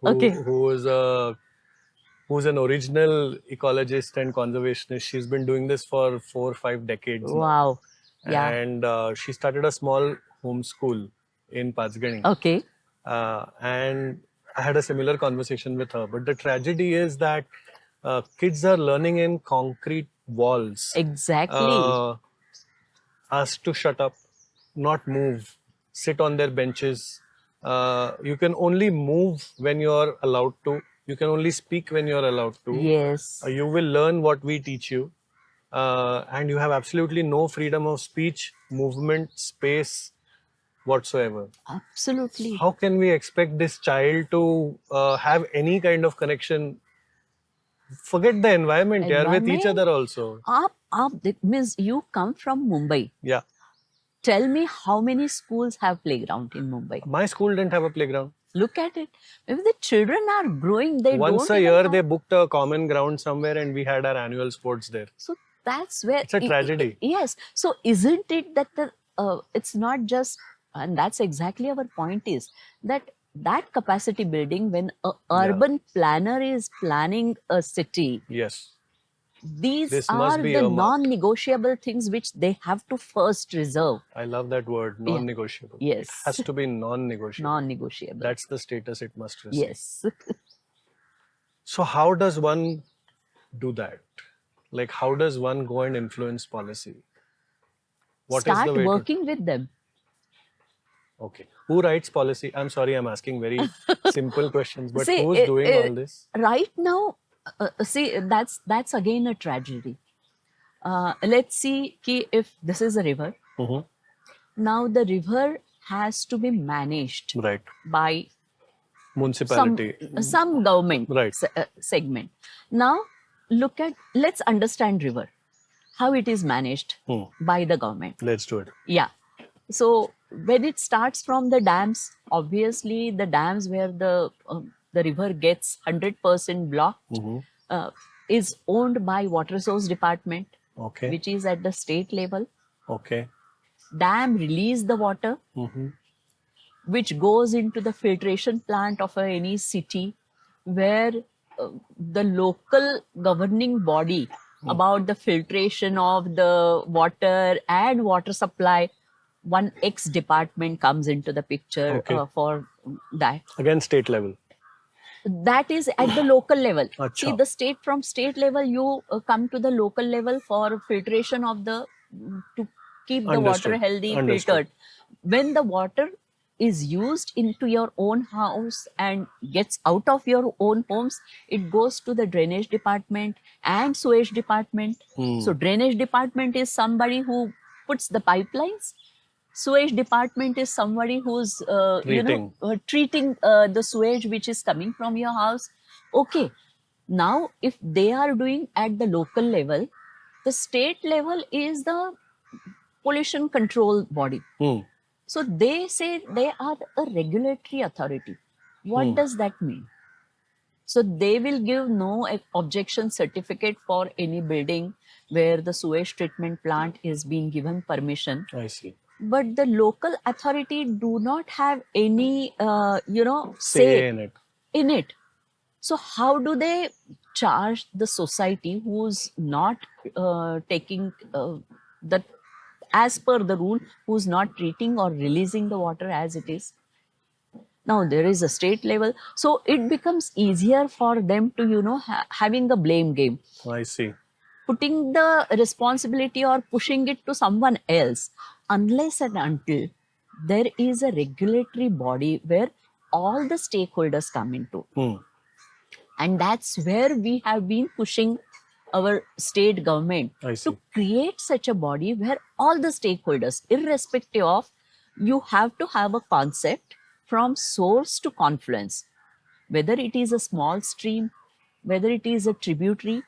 Okay. who's an original ecologist and conservationist. She's been doing this for 4 or 5 decades now. Wow. Yeah. And she started a small homeschool in Patsgani. Okay. And I had a similar conversation with her. But the tragedy is that kids are learning in concrete walls. Exactly. Asked to shut up, not move, sit on their benches. You can only move when you're allowed to. You can only speak when you're allowed to. Yes. You will learn what we teach you. And you have absolutely no freedom of speech, movement, space whatsoever. Absolutely. How can we expect this child to have any kind of connection? Forget the environment, yeah, with each Environment? other also. Means you come from Mumbai. Yeah. Tell me how many schools have playground in Mumbai? My school didn't have a playground. Look at it. Maybe the children are growing. They Once don't a even year, have- they booked a common ground somewhere and we had our annual sports there. So that's where It's a tragedy. Yes. So isn't it that it's not just, and that's exactly our point is that capacity building, when a urban planner is planning a city, Yes. these This must are be the earmarked. non-negotiable things which they have to first reserve. I love that word, non-negotiable. Yes. It has to be non-negotiable. Non-negotiable. That's the status it must receive. Yes. So how does one do that? Like, how does one go and influence policy? What is Start the way working with them. Okay. Who writes policy? I'm sorry, I'm asking very simple questions, but See, who's doing all this? Right now, see, that's again a tragedy. let's see if this is a river. Mhm. Now the river has to be managed Right. by Municipality. some government Right. segment. Now let's understand river, how it is managed Hmm. by the government. Let's do it. Yeah. So when it starts from the dams, obviously the dams where the river gets 100% blocked Mhm. uh, is owned by Water Resource Department, Okay. which is at the state level. Okay. Dam release the water, Mhm. which goes into the filtration plant of any city, where the local governing body about the filtration of the water and water supply, one X department comes into the picture Okay. for that. Again, state level. That is at the local level. See, Acha. the from state level, you come to the local level for filtration of to keep the water Understood. healthy, Understood. filtered. When the water is used into your own house and gets out of your own homes, it goes to the drainage department and sewage department. So drainage department is somebody who puts the pipelines. Sewage department is somebody who's treating the sewage which is coming from your house. Okay, now if they are doing at the local level, the state level is the pollution control body. Hmm. So they say they are a regulatory authority. What does that mean? So they will give no objection certificate for any building where the sewage treatment plant is being given permission. I see. But the local authority do not have any Say in it. in it. So how do they charge the society who's not taking the as per the rule, who's not treating or releasing the water as it is? Now there is a state level, so it becomes easier for them to having a blame game, I see. putting the responsibility or pushing it to someone else, unless and until there is a regulatory body where all the stakeholders come into. Hmm. And that's where we have been pushing our state government I see. to create such a body where all the stakeholders, irrespective of, you have to have a concept from source to confluence, whether it is a small stream, whether it is a tributary,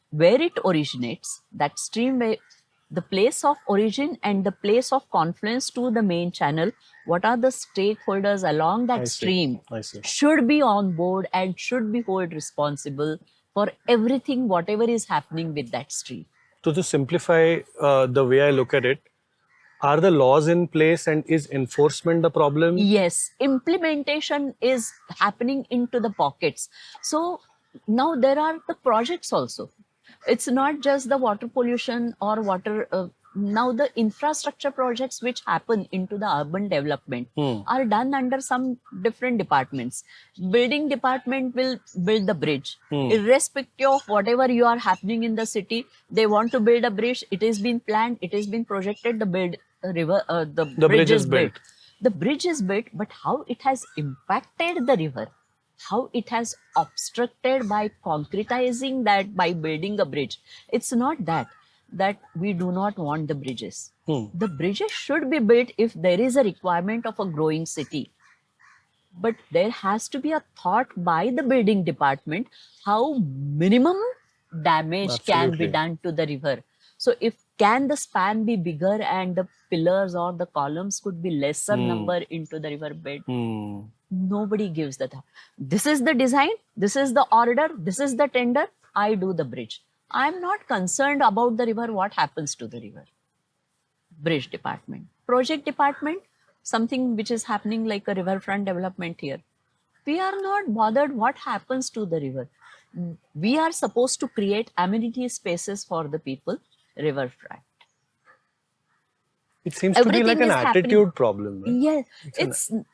where it originates, that stream, the place of origin and the place of confluence to the main channel, what are the stakeholders along that I see. stream I see. should be on board and should be held responsible for everything, whatever is happening with that stream. So to simplify the way I look at it, are the laws in place and is enforcement the problem? Yes, implementation is happening into the pockets. So now there are the projects also. It's not just the water pollution or water. Now the infrastructure projects which happen into the urban development are done under some different departments. Building department will build the bridge. Irrespective of whatever you are happening in the city, they want to build a bridge. It has been planned. It has been projected. The bridge is built. The bridge is built, but how it has impacted the river, how it has obstructed by concretizing that, by building a bridge. It's not that we do not want the bridges. The bridges should be built if there is a requirement of a growing city. But there has to be a thought by the building department how minimum damage can be Absolutely. done to the river. So can the span be bigger and the pillars or the columns could be lesser number into the river bed? Nobody gives the thought. This is the design, this is the order, this is the tender, I do the bridge. I'm not concerned about the river, what happens to the river. Bridge department. Project department, something which is happening like a riverfront development here. We are not bothered what happens to the river. We are supposed to create amenity spaces for the people, riverfront. It seems to be like an attitude problem. Right? Yeah,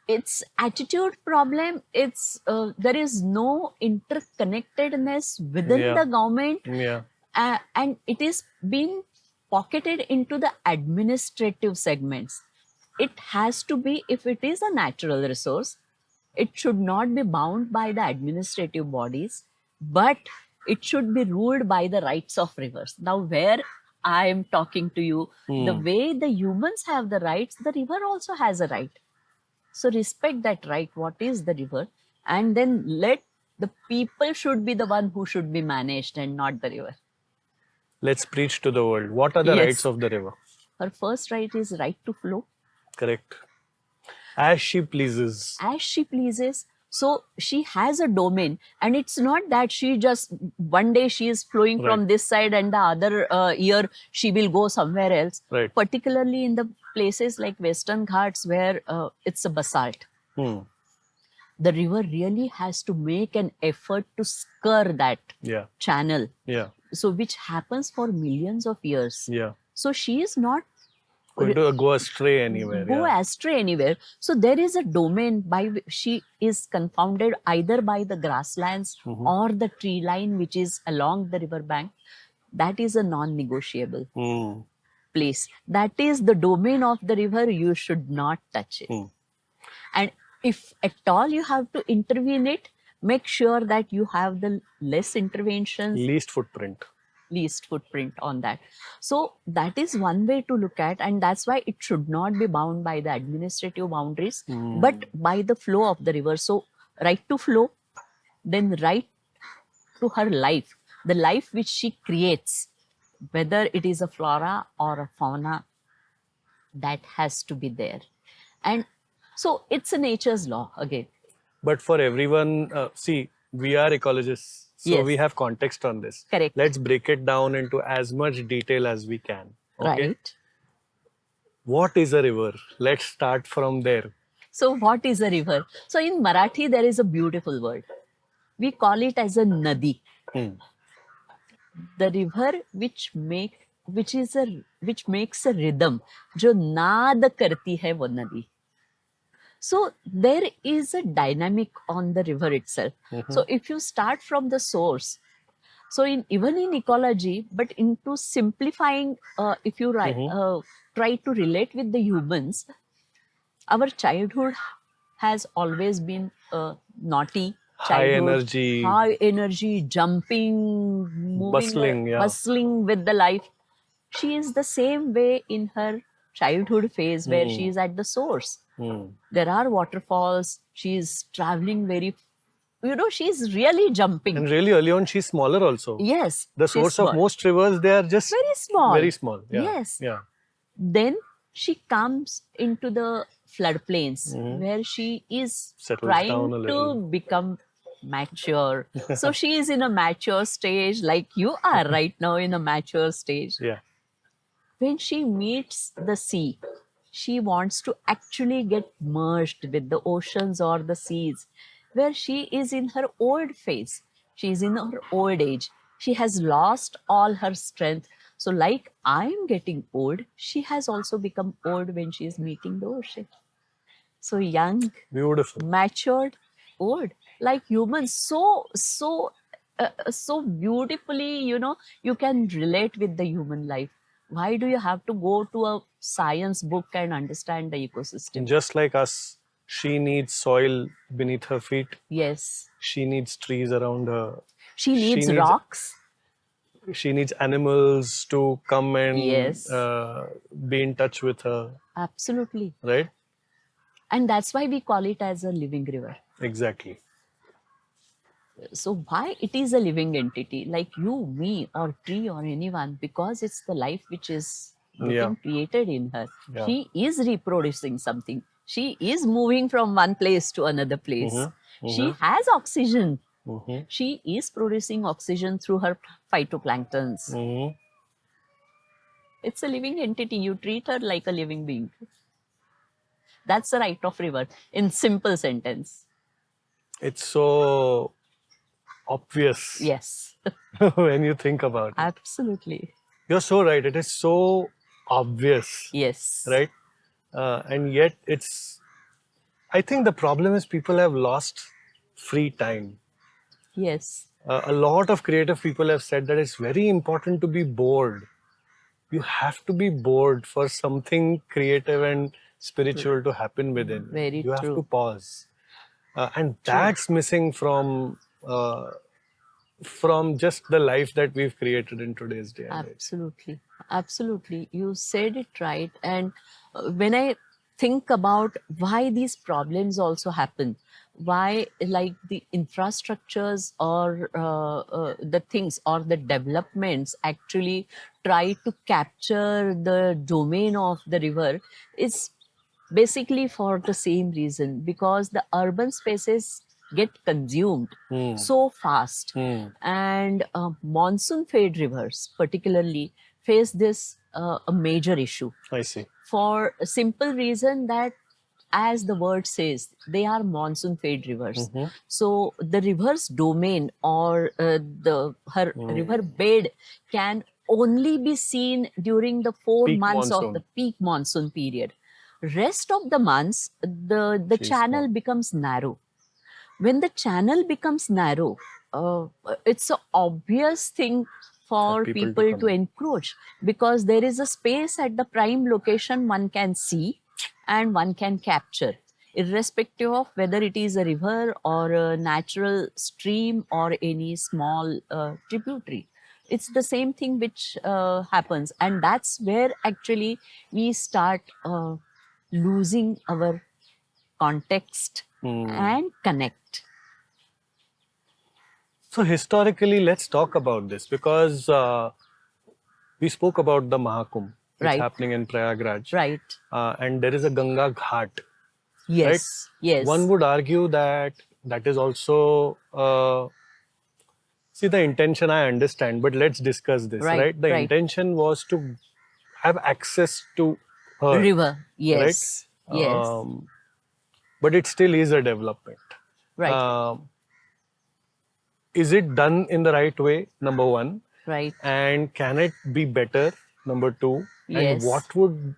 it's attitude problem. It's there is no interconnectedness within the government, and it is being pocketed into the administrative segments. It has to be, if it is a natural resource, it should not be bound by the administrative bodies, but it should be ruled by the rights of rivers. Now, where I am talking to you. The Hmm. way the humans have the rights, the river also has a right. So respect that right. What is the river? And then let the people should be the one who should be managed and not the river. Let's preach to the world. What are the rights Yes. of the river? Her first right is right to flow Correct. As she pleases. as she pleases. So she has a domain, and it's not that she just one day she is flowing from Right. this side and the other year she will go somewhere else. Right. Particularly in the places like Western Ghats where it's a basalt, Hmm. the river really has to make an effort to scur that Yeah. channel. Yeah. So which happens for millions of years. Yeah. So she is not Going to go astray anywhere. go Yeah. astray anywhere. So there is a domain by which she is confounded either by the grasslands Mhm. or the tree line which is along the river bank. That is a non-negotiable Hmm. place. That is the domain of the river. You should not touch it. Hmm. And if at all you have to intervene it, make sure that you have the less interventions, Least footprint. least footprint on that. So that is one way to look at, and that's why it should not be bound by the administrative boundaries, Hmm. but by the flow of the river. So right to flow, then right to her life, the life which she creates, whether it is a flora or a fauna, that has to be there. And so it's a nature's law again. But for everyone, see, we are ecologists, so Yes. we have context on this. Correct. Let's break it down into as much detail as we can. Okay? Right. What is a river? Let's start from there. So what is a river? So in Marathi, there is a beautiful word. We call it as a nadi. Hmm. The river which makes a rhythm. जो नाद करती है वो नदी. So there is a dynamic on the river itself. So if you start from the source, so even in ecology, but into simplifying, if you try to relate with the humans, our childhood has always been naughty. High Childhood, energy. high energy, jumping, moving, Bustling, yeah. bustling with the life. She is the same way in her childhood phase where she is at the source. Hmm. There are waterfalls. She is traveling she's really jumping. And really early on, she's smaller also. Yes. The she's source of small. most rivers, they are just Very small. very small. Yeah. Yes. Yeah. Then she comes into the floodplains where she is Settles down a trying little. to become mature. So she is in a mature stage, like you are right now in a mature stage. Yeah. When she meets the sea, she wants to actually get merged with the oceans or the seas, where she is in her old phase. She is in her old age. She has lost all her strength. So, like I'm getting old, she has also become old when she is meeting the ocean. So young, Beautiful. matured, old, like humans. So beautifully, you can relate with the human life. Why do you have to go to a science book and understand the ecosystem? Just like us, she needs soil beneath her feet. Yes. She needs trees around her. She needs needs- rocks. She needs animals to come and Yes. be in touch with her. Absolutely. Right? And that's why we call it as a living river. Exactly. So why it is a living entity like you, me, or tree, or anyone? Because it's the life which is getting Yeah. created in her. Yeah. She is reproducing something. She is moving from one place to another place. She has oxygen. Mhm. She is producing oxygen through her phytoplanktons. Mhm. It's a living entity. You treat her like a living being. That's the right of river in simple sentence. It's so obvious Yes, when you think about it. absolutely. You're so right. It is so obvious, Yes. right? And yet I think the problem is people have lost free time. Yes. A lot of creative people have said that it's very important to be bored. You have to be bored for something creative and spiritual to happen within. Very you have true. to pause. And that's missing from from just the life that we've created in today's day and age. Absolutely. Absolutely. You said it right. And when I think about why these problems also happen, why like the infrastructures or the things or the developments actually try to capture the domain of the river is basically for the same reason, because the urban spaces get consumed Hmm. so fast. Hmm. And monsoon fed rivers particularly face this a major issue I see. for a simple reason that, as the word says, they are monsoon fed rivers. Mhm. So the river's domain or the her river bed can only be seen during the 4 Peak months of monsoon. the peak monsoon period. Rest of the months, the She's channel small. becomes narrow. When the channel becomes narrow, it's an obvious thing for people to people come to in. encroach, because there is a space at the prime location one can see and one can capture, irrespective of whether it is a river or a natural stream or any small tributary. It's the same thing which happens, and that's where actually we start losing our context Hmm. and connect. So historically, let's talk about this, because we spoke about the Mahakumbh. It's Right. happening in Prayagraj. Right. And there is a Ganga Ghat. Yes. Yes. One would argue that that is also, see, the intention I understand, but let's discuss this, Right, right? The right. intention was to have access to her, River. Yes. Yes. but it still is a development. Right. Is it done in the right way? Number one. Right. And can it be better? Number two. And Yes. what would,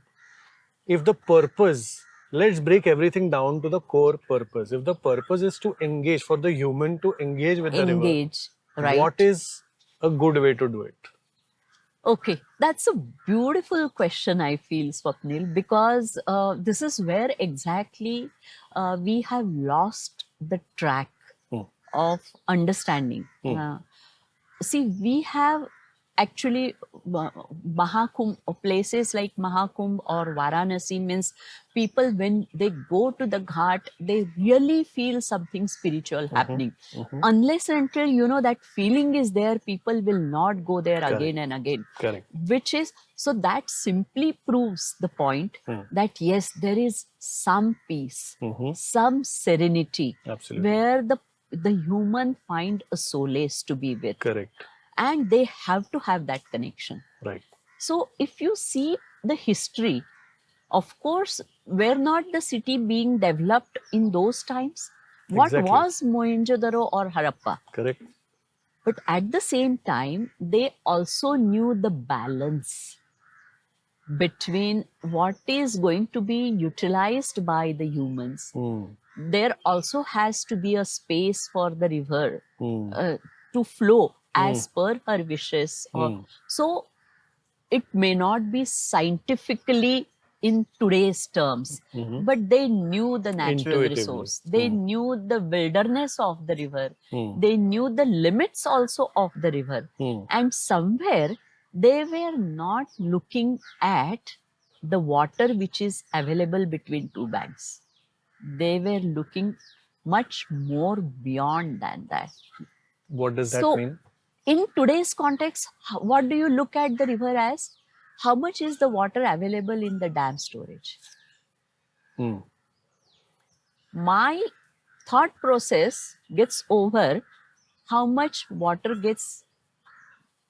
if the purpose, let's break everything down to the core purpose. If the purpose is to engage, for the human to engage with the river, Engage. Right. what is a good way to do it? Okay, that's a beautiful question, I feel, Swapnil, because this is where exactly we have lost the track Hmm. of understanding. See, we have actually Mahakumbh, places like Mahakumbh or Varanasi means people, when they go to the ghat, they really feel something spiritual happening. Unless and until that feeling is there, people will not go there again and again. Correct. Which is, so that simply proves the point that yes, there is some peace, some serenity, Absolutely. where the human find a solace to be with. Correct. And they have to have that connection. Right. So if you see the history, of course, were not the city being developed in those times? What Exactly. was Mohenjo-daro or Harappa? Correct. But at the same time, they also knew the balance between what is going to be utilized by the humans. There also has to be a space for the river to flow as per her wishes. So it may not be scientifically in today's terms, but they knew the natural Intuitively. resource. They knew the wilderness of the river. They knew the limits also of the river. And somewhere they were not looking at the water which is available between two banks. They were looking much more beyond than that. What does that So, mean? in today's context, what do you look at the river as? How much is the water available in the dam storage? My thought process gets over how much water gets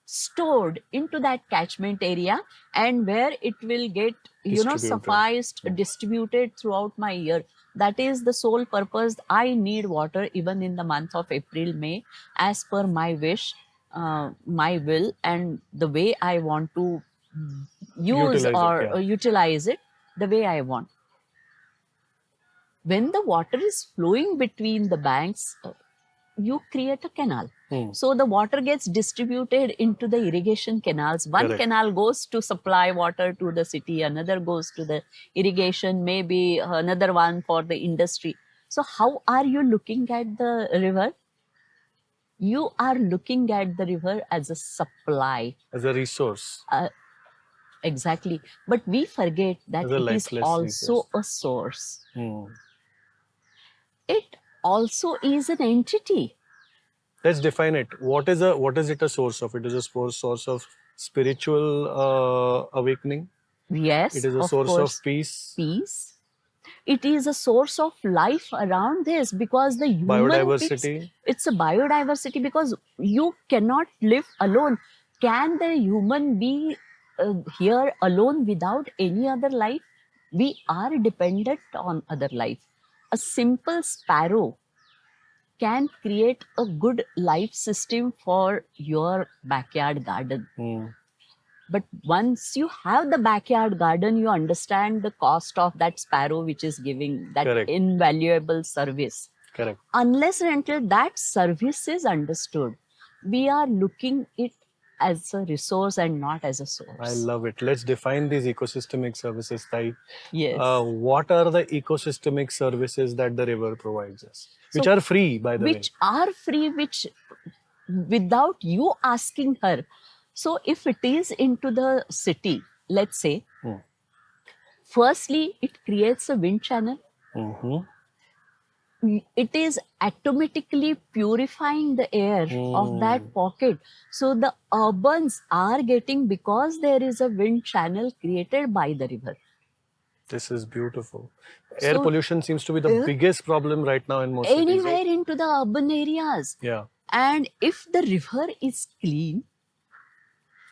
stored into that catchment area and where it will get sufficed, distributed throughout my year. That is the sole purpose. I need water even in the month of April, May, as per my wish, my will, and the way I want to utilize it the way I want. When the water is flowing between the banks, you create a canal. So the water gets distributed into the irrigation canals. One canal goes to supply water to the city, another goes to the irrigation, maybe another one for the industry. So how are you looking at the river? You are looking at the river as a supply. As a resource, Exactly. But we forget that as a it is lifeless also resource. a source. Hmm. It also is an entity. Let's define it. What is it a source of? It is a source of spiritual awakening. Yes, It is a of source of course, peace, peace. It is a source of life around this because the human beings, biodiversity. it's a biodiversity because you cannot live alone. Can the human be here alone without any other life? We are dependent on other life. A simple sparrow can create a good life system for your backyard garden. Hmm. But once you have the backyard garden, you understand the cost of that sparrow which is giving that Correct. invaluable service. Correct. Unless and until that service is understood, we are looking it as a resource and not as a source. I love it. Let's define these ecosystemic services, Tai. Yes. What are the ecosystemic services that the river provides us? Which So, are free, by the way. which are free, which without you asking her. So if it is into the city, let's say, Hmm. firstly, it creates a wind channel. Mhm. It is automatically purifying the air of that pocket. So the urbans are getting because there is a wind channel created by the river. This is beautiful. Air So, pollution seems to be the air- biggest problem right now in most cities. Anywhere Right? into the urban areas. Yeah. And if the river is clean,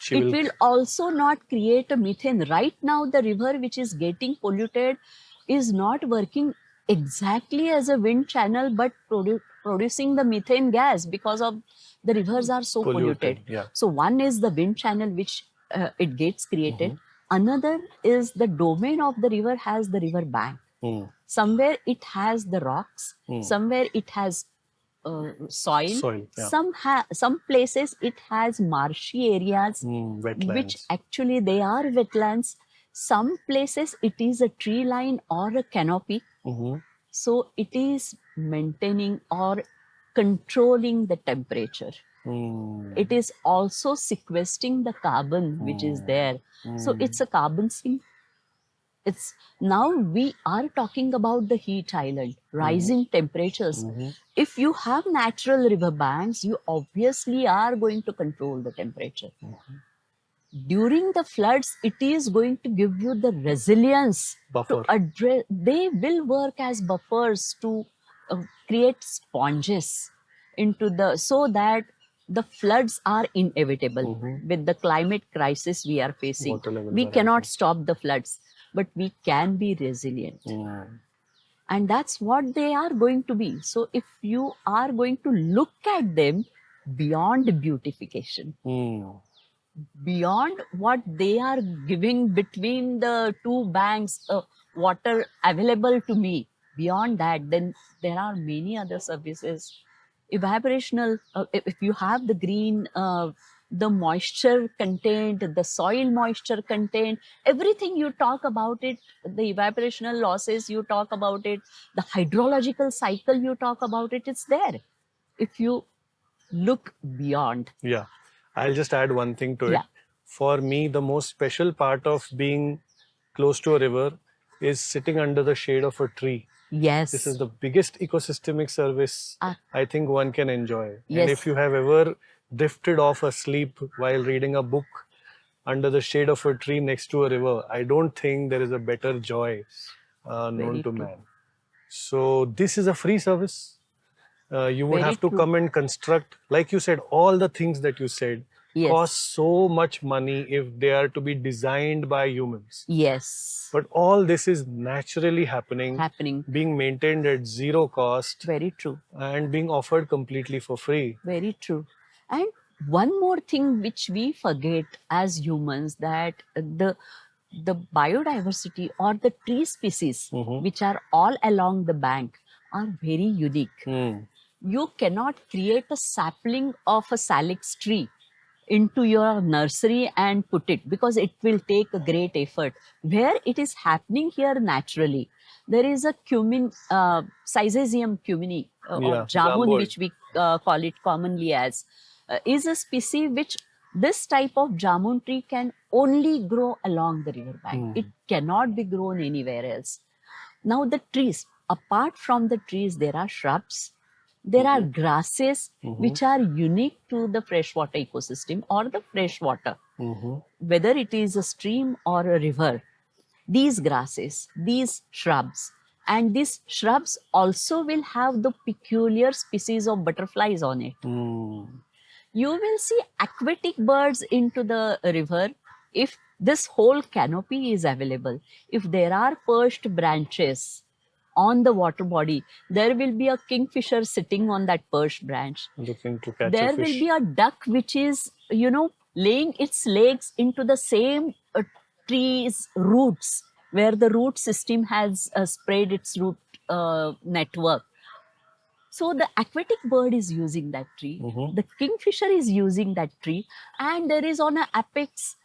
She it will also not create a methane. Right now, the river which is getting polluted is not working exactly as a wind channel, but producing the methane gas because of the rivers are so polluted. Yeah. So one is the wind channel which it gets created. Another is the domain of the river has the river bank. Hmm. Somewhere it has the rocks. Somewhere it has soil. Soil. Yeah. Some places it has marshy areas, Wetlands. which actually they are wetlands. Some places it is a tree line or a canopy. Mhm. So it is maintaining or controlling the temperature. Hmm. It is also sequestering the carbon which is there. So it's a carbon sink. It's now we are talking about the heat island, rising temperatures. If you have natural river banks, you obviously are going to control the temperature. During the floods, it is going to give you the resilience Buffer. to address. They will work as buffers to create sponges into the so that the floods are inevitable. With the climate crisis we are facing, Water levels we are cannot stop the floods, but we can be resilient. And that's what they are going to be. So if you are going to look at them beyond beautification, beyond what they are giving between the two banks, water available to me, beyond that, then there are many other services. Evaporational, if you have the green, the moisture content, the soil moisture content, everything you talk about it, the evaporational losses, you talk about it, the hydrological cycle, you talk about it, it's there. If you look beyond. Yeah. I'll just add one thing to it. Yeah. For me, the most special part of being close to a river is sitting under the shade of a tree. Yes. This is the biggest ecosystemic service I think one can enjoy. Yes. And if you have ever drifted off asleep while reading a book under the shade of a tree next to a river, I don't think there is a better joy known Very to true. man. So this is a free service. You would Very have to true. come and construct, like you said, all the things that you said Yes. cost so much money if they are to be designed by humans. Yes. But all this is naturally happening, being maintained at zero cost, Very true. and being offered completely for free. Very true. And one more thing which we forget as humans, that the biodiversity or the tree species which are all along the bank are very unique. You cannot create a sapling of a salix tree into your nursery and put it, because it will take a great effort. Where it is happening here naturally, there is a cumin, Syzygium cumini, or Yeah, jamun, jambold. which we call it commonly as, is a species which this type of jamun tree can only grow along the river bank. It cannot be grown anywhere else. Now the trees, apart from the trees, there are shrubs, there are grasses which are unique to the freshwater ecosystem or the freshwater, whether it is a stream or a river. These grasses, these shrubs, and these shrubs also will have the peculiar species of butterflies on it. You will see aquatic birds into the river if this whole canopy is available. If there are perched branches on the water body, there will be a kingfisher sitting on that perched branch. Looking to catch a There will fish. be a duck which is, laying its legs into the same tree's roots, where the root system has spread its root network. So the aquatic bird is using that tree, the kingfisher is using that tree, and there is on a apex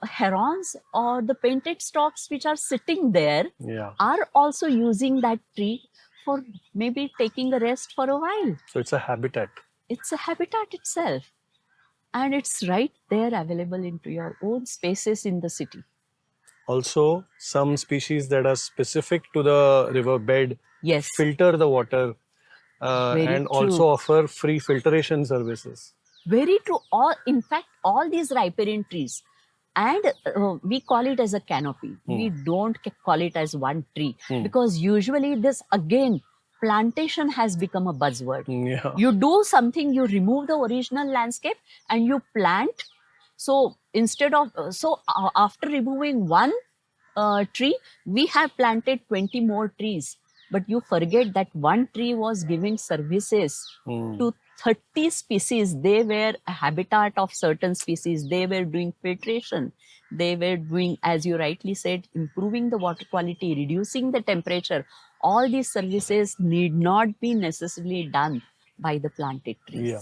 herons or the painted storks which are sitting there Yeah. are also using that tree for maybe taking a rest for a while. So it's a habitat. It's a habitat itself, and it's right there available into your own spaces in the city. Also, some species that are specific to the riverbed Yes, filter the water Very and true. also offer free filtration services. very true. In fact, all these riparian trees, and we call it as a canopy. We don't call it as one tree, because usually this, again, plantation has become a buzzword. Yeah. You do something, you remove the original landscape and you plant. So instead of, after removing one tree, we have planted 20 more trees. But you forget that one tree was giving services to 30 species. They were a habitat of certain species. They were doing filtration. They were doing, as you rightly said, improving the water quality, reducing the temperature. All these services need not be necessarily done by the planted trees. Yeah.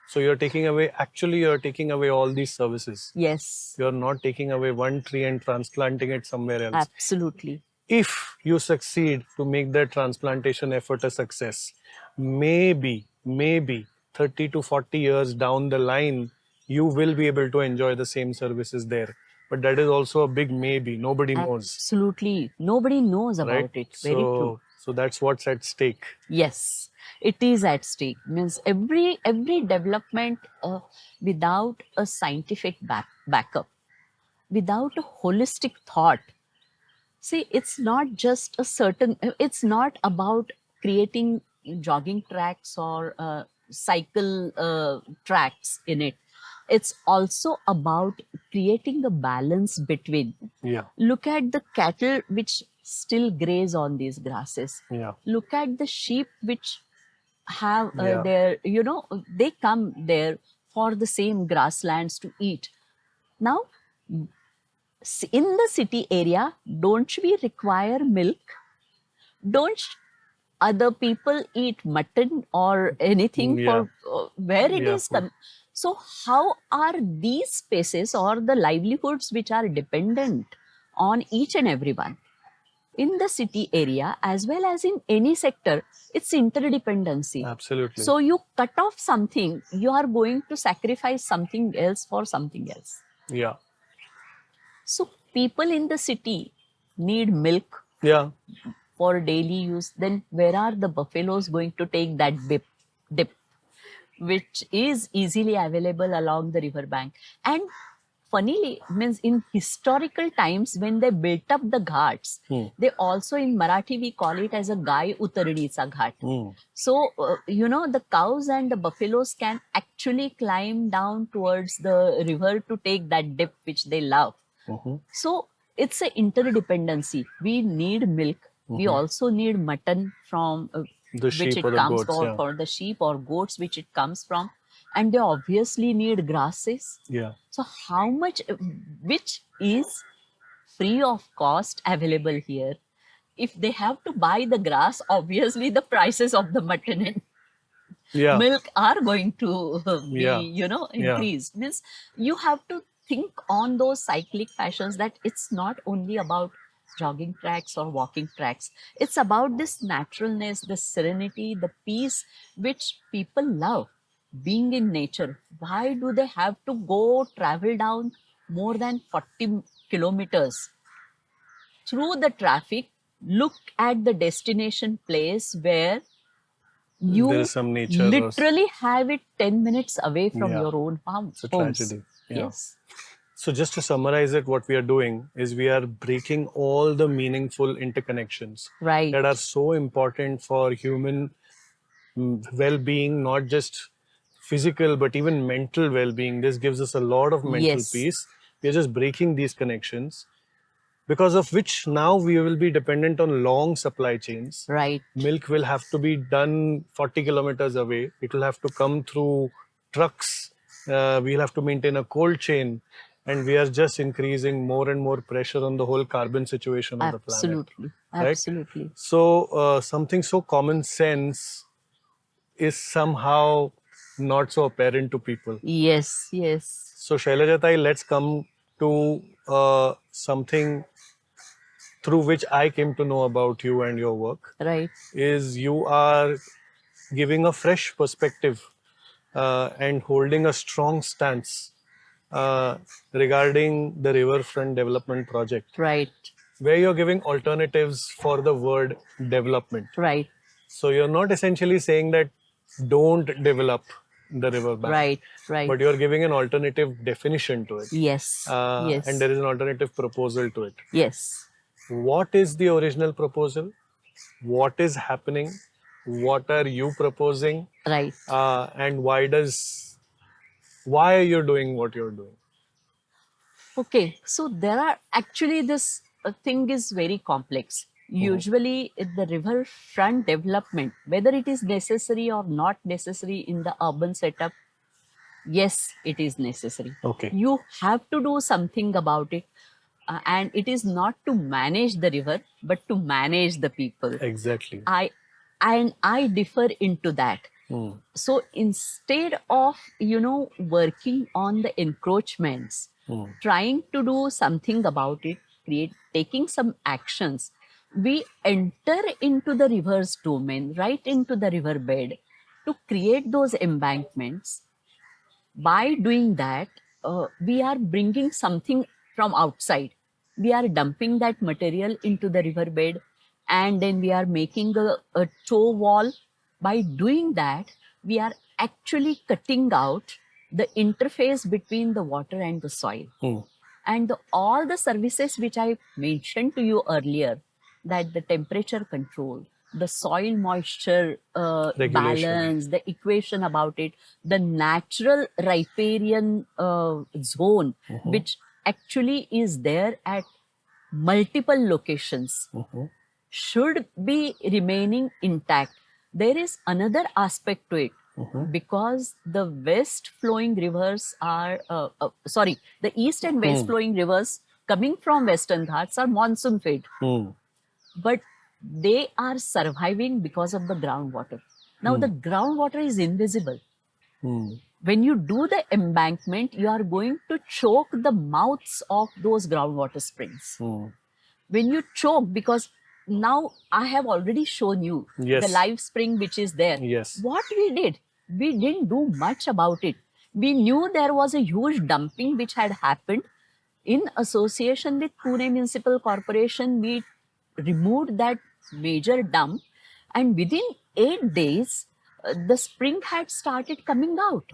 So you're taking away all these services. Yes, You're not taking away one tree and transplanting it somewhere else. absolutely. If you succeed to make that transplantation effort a success, maybe 30 to 40 years down the line, you will be able to enjoy the same services there. But that is also a big maybe. Nobody knows, Absolutely. Nobody knows about right? it. Very true. So that's what's at stake. Yes, it is at stake. Means every development without a scientific backup, without a holistic thought. See, it's not just a certain. It's not about creating jogging tracks or cycle tracks in it. It's also about creating a balance between. Yeah. Look at the cattle which still graze on these grasses. Yeah. Look at the sheep which have Yeah. their, they come there for the same grasslands to eat. Now, in the city area, don't we require milk? Don't other people eat mutton or anything Yeah. for where it Yeah, is food. so how are these spaces or the livelihoods which are dependent on each and everyone in the city area as well as in any sector? It's interdependency. Absolutely. So you cut off something, you are going to sacrifice something else for something else. Yeah. So people in the city need milk Yeah. for daily use. Then where are the buffaloes going to take that dip, which is easily available along the river bank? And funnily, means in historical times when they built up the ghats, they also, in Marathi we call it as a Gai Utarnicha Ghat. So, the cows and the buffaloes can actually climb down towards the river to take that dip which they love. So, it's an interdependency. We need milk. We also need mutton from The which sheep it or the comes goats, from, yeah. for the sheep or goats which it comes from. And they obviously need grasses. Yeah. So how much, which is free of cost available here? If they have to buy the grass, obviously the prices of the mutton and Yeah. milk are going to be, Yeah. Yeah. increased. Means you have to think on those cyclic fashions that it's not only about jogging tracks or walking tracks. It's about this naturalness, the serenity, the peace which people love being in nature. Why do they have to go travel down more than 40 kilometers through the traffic, look at the destination place where There you is some nature literally have it 10 minutes away from Yeah. your own It's a homes. tragedy. Yeah. Yes. So just to summarize it, what we are doing is we are breaking all the meaningful interconnections Right. that are so important for human well-being, not just physical but even mental well-being. This gives us a lot of mental Yes. peace. We are just breaking these connections, because of which now we will be dependent on long supply chains. Right. Milk will have to be done 40 kilometers away. It will have to come through trucks. We'll have to maintain a cold chain. And we are just increasing more and more pressure on the whole carbon situation of the planet. Absolutely. Right? Absolutely. So something so common sense is somehow not so apparent to people. Yes. Yes. So Shailajatai, let's come to something through which I came to know about you and your work. Right. Is you are giving a fresh perspective and holding a strong stance regarding the riverfront development project, Right. where you're giving alternatives for the word development. Right. So you're not essentially saying that don't develop the river bank, Right. Right. but you're giving an alternative definition to it. Yes. Yes. And there is an alternative proposal to it. Yes. What is the original proposal? What is happening? What are you proposing? Right. And why are you doing what you're doing? Okay, so there are actually this thing is very complex. Usually, the riverfront development, whether it is necessary or not necessary in the urban setup, yes, it is necessary. Okay. You have to do something about it, and it is not to manage the river, but to manage the people. Exactly. I differ into that. So instead of working on the encroachments, trying to do something about it, taking some actions, we enter into the river's domain, right into the riverbed, to create those embankments. By doing that, we are bringing something from outside. We are dumping that material into the riverbed, and then we are making a tow wall. By doing that, we are actually cutting out the interface between the water and the soil. And all the services which I mentioned to you earlier, that the temperature control, the soil moisture Regulation. balance, the equation about it, the natural riparian zone, which actually is there at multiple locations, should be remaining intact. There is another aspect to it. Because the west flowing rivers are, the east and west flowing rivers coming from Western Ghats are monsoon fed. But they are surviving because of the groundwater. Now, the groundwater is invisible. When you do the embankment, you are going to choke the mouths of those groundwater springs. When you choke, because now I have already shown you Yes. the live spring which is there. Yes. What we didn't do much about it. We knew there was a huge dumping which had happened. In association with Pune Municipal Corporation, we removed that major dump, and within 8 days, the spring had started coming out.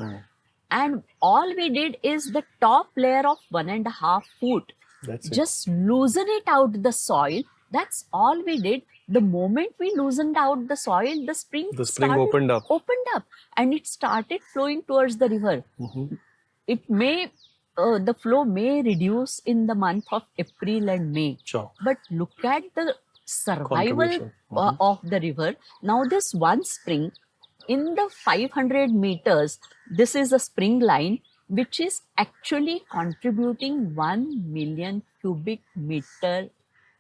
And all we did is the top layer of 1.5 foot. That's it. Just loosen it out the soil. That's all we did. The moment we loosened out the soil, the spring opened up. And it started flowing towards the river. It may, the flow may reduce in the month of April and May. Sure. But look at the survival Contribution. of the river. Now this one spring, in the 500 meters, this is a spring line which is actually contributing 1 million cubic meter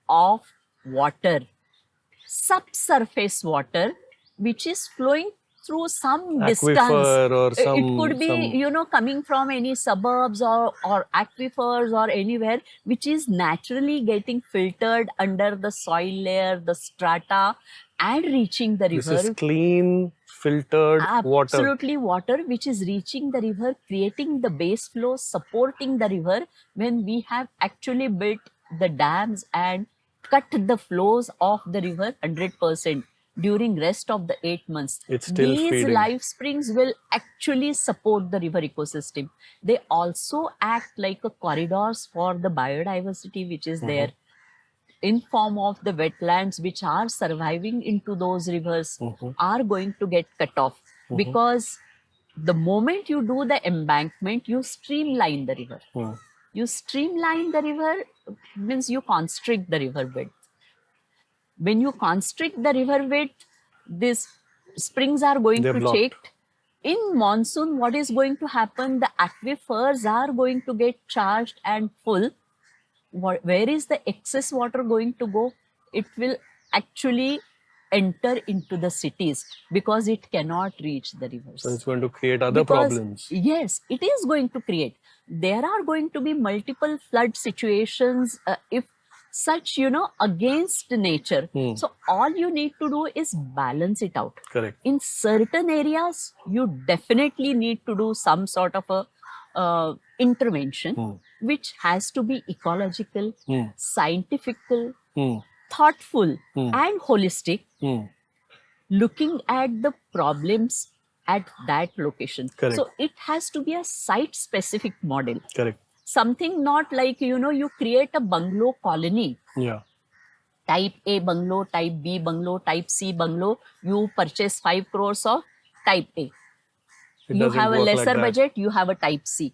of water, subsurface water, which is flowing through some distance. Aquifer or some. It could be, coming from any suburbs or aquifers or anywhere, which is naturally getting filtered under the soil layer, the strata, and reaching the This river. is clean, filtered water. Absolutely water which is reaching the river, creating the base flow, supporting the river when we have actually built the dams and cut the flows of the river 100% during rest of the 8 months. It's still These feeding. live springs will actually support the river ecosystem. They also act like a corridors for the biodiversity which is there in form of the wetlands which are surviving into those rivers are going to get cut off because the moment you do the embankment, you streamline the river. You streamline the river means you constrict the river width. When you constrict the river width, these springs are going They're to blocked. take. In monsoon, what is going to happen? The aquifers are going to get charged and full. Where is the excess water going to go? It will actually enter into the cities because it cannot reach the rivers. So it's going to create other Because, problems. Yes, it is going to create. There are going to be multiple flood situations if such, against nature. So all you need to do is balance it out. Correct. In certain areas, you definitely need to do some sort of a intervention, which has to be ecological, scientifical, thoughtful, and holistic, looking at the problems at that location. Correct. So it has to be a site-specific model. Correct. Something not like, you create a bungalow colony. Yeah. Type A bungalow, type B bungalow, type C bungalow. You purchase 5 crores of type A. You doesn't have a work like lesser that. budget, you have a type C.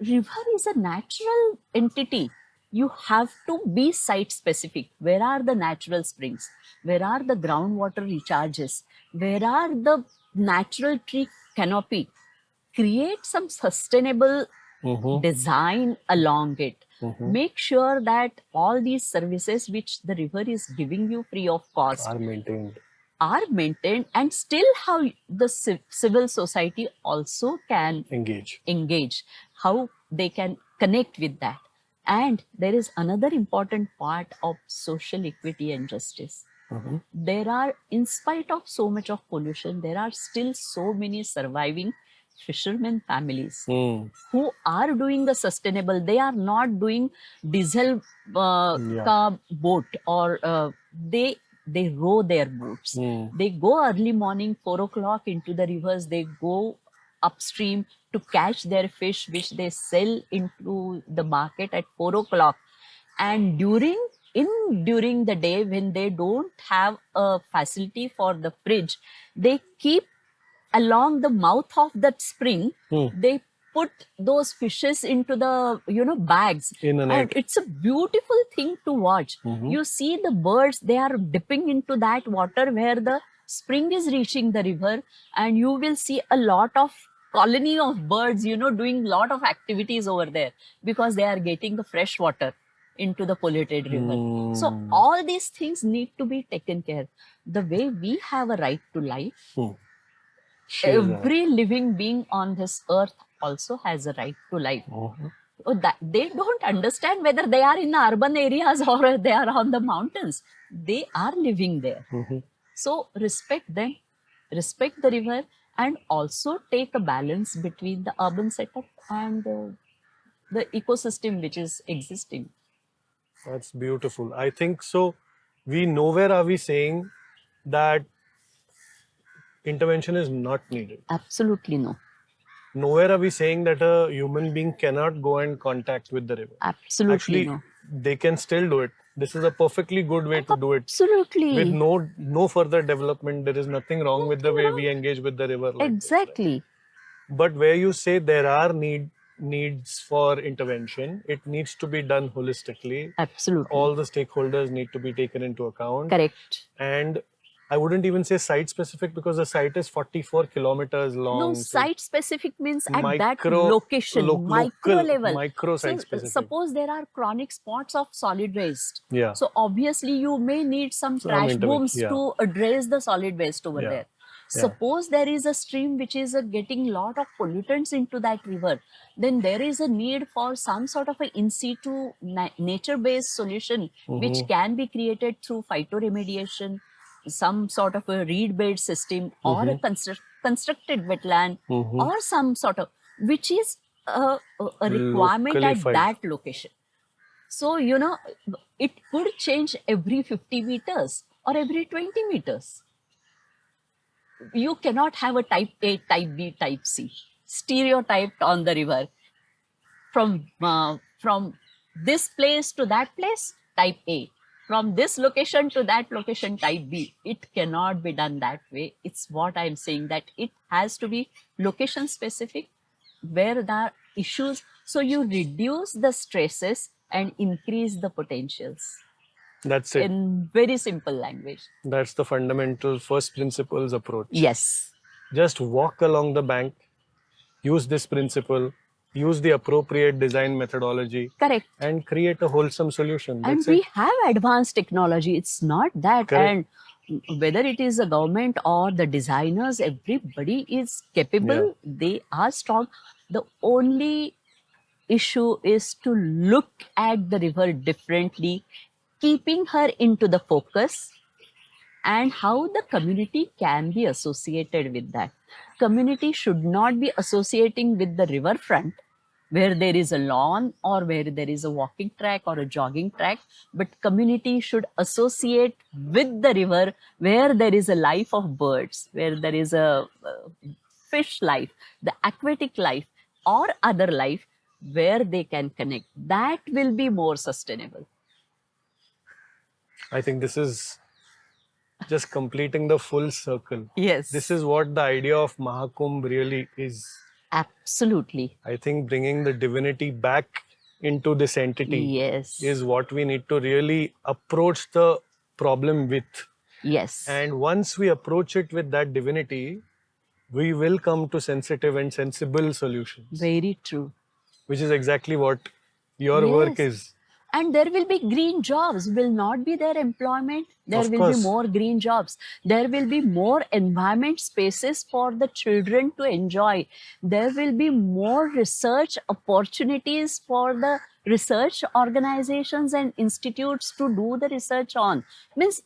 River is a natural entity. You have to be site specific. Where are the natural springs? Where are the groundwater recharges? Where are the natural tree canopy? Create some sustainable design along it. Make sure that all these services which the river is giving you free of cost Are maintained. And still how the civil society also can Engage. how they can connect with that. And there is another important part of social equity and justice. There are, in spite of so much of pollution, there are still so many surviving fishermen families who are doing the sustainable. They are not doing diesel ka boat or they row their boats. They go early morning, 4 o'clock into the rivers. They go upstream to catch their fish, which they sell into the market at 4 o'clock. And during the day when they don't have a facility for the fridge, they keep along the mouth of that spring. They put those fishes into the bags. In a net. And it's a beautiful thing to watch. You see the birds, they are dipping into that water where the spring is reaching the river, and you will see a lot of colony of birds doing lot of activities over there because they are getting the fresh water into the polluted river. So all these things need to be taken care. The way we have a right to life, every living being on this earth also has a right to life. That they don't understand whether they are in the urban areas or they are on the mountains. They are living there. So respect them, respect the river, and also take a balance between the urban setup and the ecosystem which is existing. That's beautiful. I think so. We nowhere are we saying that intervention is not needed. Absolutely no. Nowhere are we saying that a human being cannot go and contact with the river. Absolutely Actually, no. they can still do it. This is a perfectly good way to do it. Absolutely. With no further development, there is nothing wrong with the way we engage with the river. Like Exactly. this. But where you say there are needs for intervention, it needs to be done holistically. Absolutely. All the stakeholders need to be taken into account. Correct. And I wouldn't even say site specific because the site is 44 kilometers long. No, So site specific means at that micro- location, micro local, level. micro site So, specific. suppose there are chronic spots of solid waste. Yeah. So obviously you may need some trash intervention, booms yeah. to address the solid waste over Yeah. there. Suppose there is a stream which is getting lot of pollutants into that river, then there is a need for some sort of a in situ nature-based solution which can be created through phytoremediation, some sort of a reed bed system or a constructed wetland or some sort of, which is a requirement Locally at filed. that location. So, it could change every 50 meters or every 20 meters. You cannot have a type A, type B, type C, stereotyped on the river. From this place to that place, type A. From this location to that location, type B. It cannot be done that way. It's what I'm saying, that it has to be location specific where there are issues. So you reduce the stresses and increase the potentials That's it. in very simple language. That's the fundamental first principles approach. Yes. Just walk along the bank, use this principle, use the appropriate design methodology, Correct. and create a wholesome solution. And That's we it. have advanced technology. It's not that. Correct. And whether it is the government or the designers, everybody is capable. They are strong. The only issue is to look at the river differently, keeping her into the focus, and how the community can be associated with that. Community should not be associating with the riverfront where there is a lawn or where there is a walking track or a jogging track, but community should associate with the river where there is a life of birds, where there is a fish life, the aquatic life or other life, where they can connect. That will be more sustainable. I think this is just completing the full circle. Yes. This is what the idea of Mahakumbh really is. Absolutely. I think bringing the divinity back into this entity Yes. is what we need to really approach the problem with. Yes. And once we approach it with that divinity, we will come to sensitive and sensible solutions, Very true. which is exactly what your work Yes. is. And there will be green jobs. Will not be there employment. There Of will course. be more green jobs. There will be more environment spaces for the children to enjoy. There will be more research opportunities for the research organizations and institutes to do the research on. Means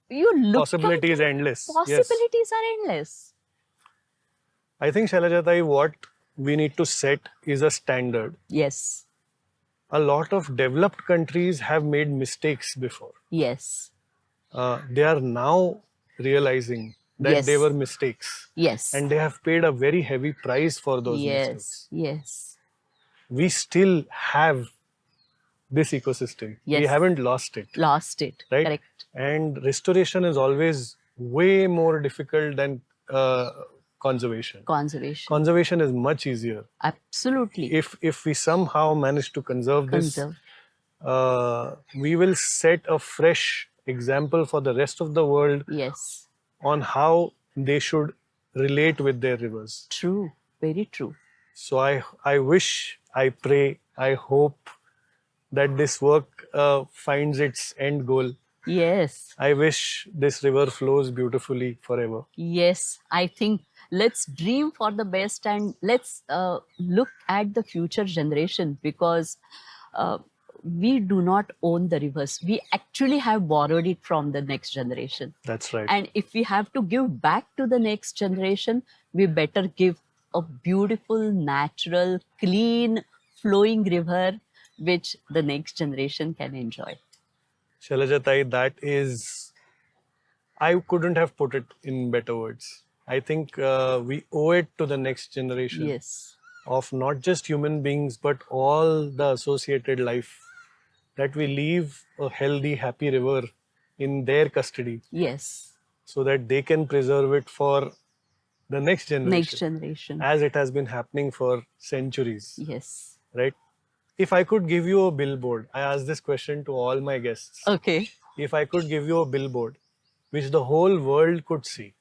you look Possibility is at endless. Yes. possibilities are endless. I think, Shailajatai, what we need to set is a standard. Yes. A lot of developed countries have made mistakes before. Yes. They are now realizing that Yes. they were mistakes. Yes. And they have paid a very heavy price for those yes. mistakes. Yes. We still have this ecosystem. We Yes. haven't lost it. Lost it. Right? Correct. And restoration is always way more difficult than conservation. Conservation. Conservation is much easier. Absolutely. If we somehow manage to conserve this, Conserve. we will set a fresh example for the rest of the world Yes. on how they should relate with their rivers. True. Very true. So I wish, I pray, I hope that this work finds its end goal. Yes. I wish this river flows beautifully forever. Yes. I think let's dream for the best and let's look at the future generation, because we do not own the rivers. We actually have borrowed it from the next generation. That's right. And if we have to give back to the next generation, we better give a beautiful, natural, clean, flowing river which the next generation can enjoy. Shailajatai, that is, I couldn't have put it in better words. I think we owe it to the next generation Yes. of not just human beings, but all the associated life, that we leave a healthy, happy river in their custody Yes. so that they can preserve it for the next generation, Next generation. as it has been happening for centuries, Yes. right? If I could give you a billboard, I ask this question to all my guests. Okay. If I could give you a billboard which the whole world could see,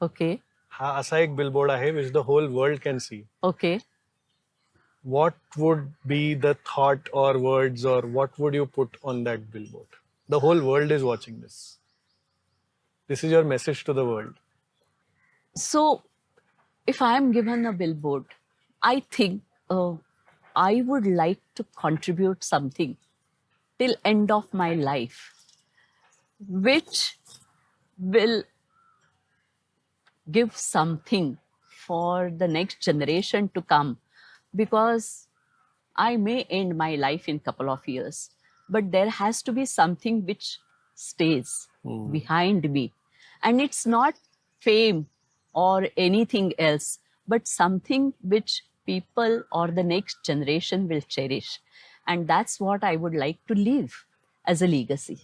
Okay. हा असा एक billboard आहे which the whole world can see, Okay. what would be the thought or words, or what would you put on that billboard? The whole world is watching this. This is your message to the world. So, if I am given a billboard, I think I would like to contribute something till end of my life, which will give something for the next generation to come, because I may end my life in couple of years, but there has to be something which stays behind me. And it's not fame or anything else, but something which people or the next generation will cherish. And that's what I would like to leave as a legacy.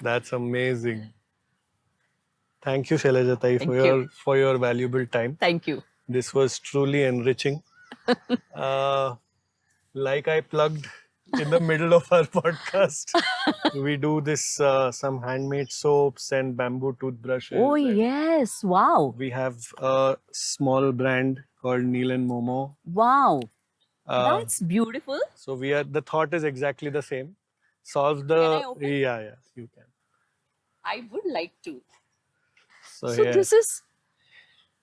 That's amazing. Thank you, Shailaja Tai, Thank for your valuable time. Thank you. This was truly enriching. Like I plugged in the middle of our podcast, we do this some handmade soaps and bamboo toothbrushes. Oh, and yes. Wow. We have a small brand called Neil and Momo. Wow. Uh, That's beautiful. so the thought is exactly the same. Solve the Can I open? yeah, you can. I would like to. So, So yeah,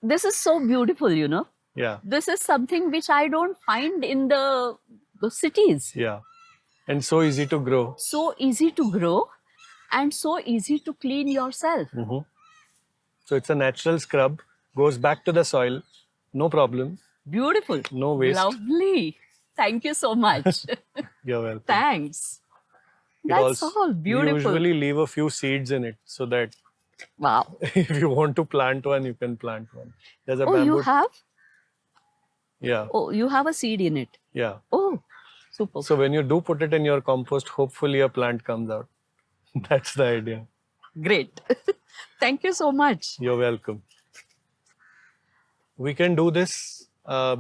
this is so beautiful, you know. yeah, This is something which I don't find in the cities. yeah, and so easy to grow. So easy to grow and so easy to clean yourself. Mhm. So it's a natural scrub, goes back to the soil, no problem, Beautiful. no waste. Lovely. Thank you so much. You're welcome. Thanks. It That's also- all We beautiful. usually leave a few seeds in it so that Wow. if you want to plant one, you can plant one. There's a Oh, bamboo. you have? Yeah, Oh, you have a seed in it. yeah. Oh, super. So when you do put it in your compost, hopefully a plant comes out. That's the idea. Great. Thank you so much. You're welcome. We can do this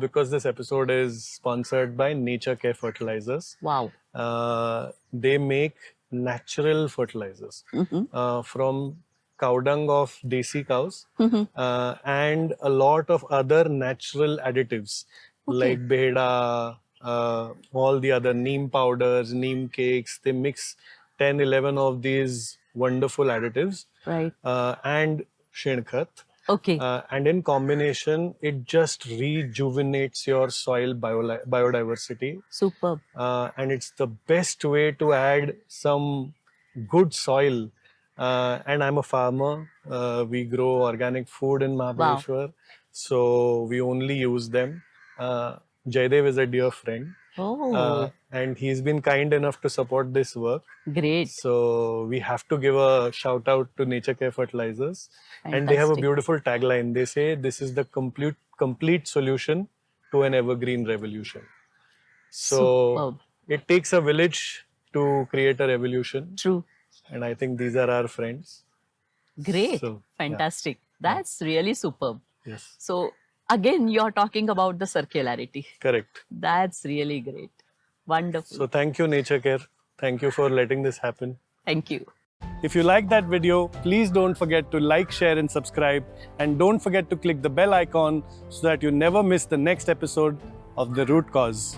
because this episode is sponsored by Nature Care Fertilizers. Wow. They make natural fertilizers from cow dung of desi cows and a lot of other natural additives like behda, all the other neem powders, neem cakes. They mix 10, 11 of these wonderful additives Right. and shenkhat. Okay. And in combination, it just rejuvenates your soil biodiversity. Superb. And it's the best way to add some good soil. And I'm a farmer. We grow organic food in Mahabaleshwar. So we only use them. Jaidev is a dear friend. Oh, And he's been kind enough to support this work. great. So we have to give a shout out to Nature Care Fertilizers. And they have a Fantastic. beautiful tagline. They say this is the complete solution to an evergreen revolution. So Superb. it takes a village to create a revolution. True. And I think these are our friends. Great. So, yeah. Fantastic. That's really superb. Yes, So, again, you're talking about the circularity. correct. That's really great. Wonderful. So thank you, Nature Care. Thank you for letting this happen. Thank you. If you like that video, please don't forget to like, share, and subscribe. And don't forget to click the bell icon so that you never miss the next episode of The Root Cause.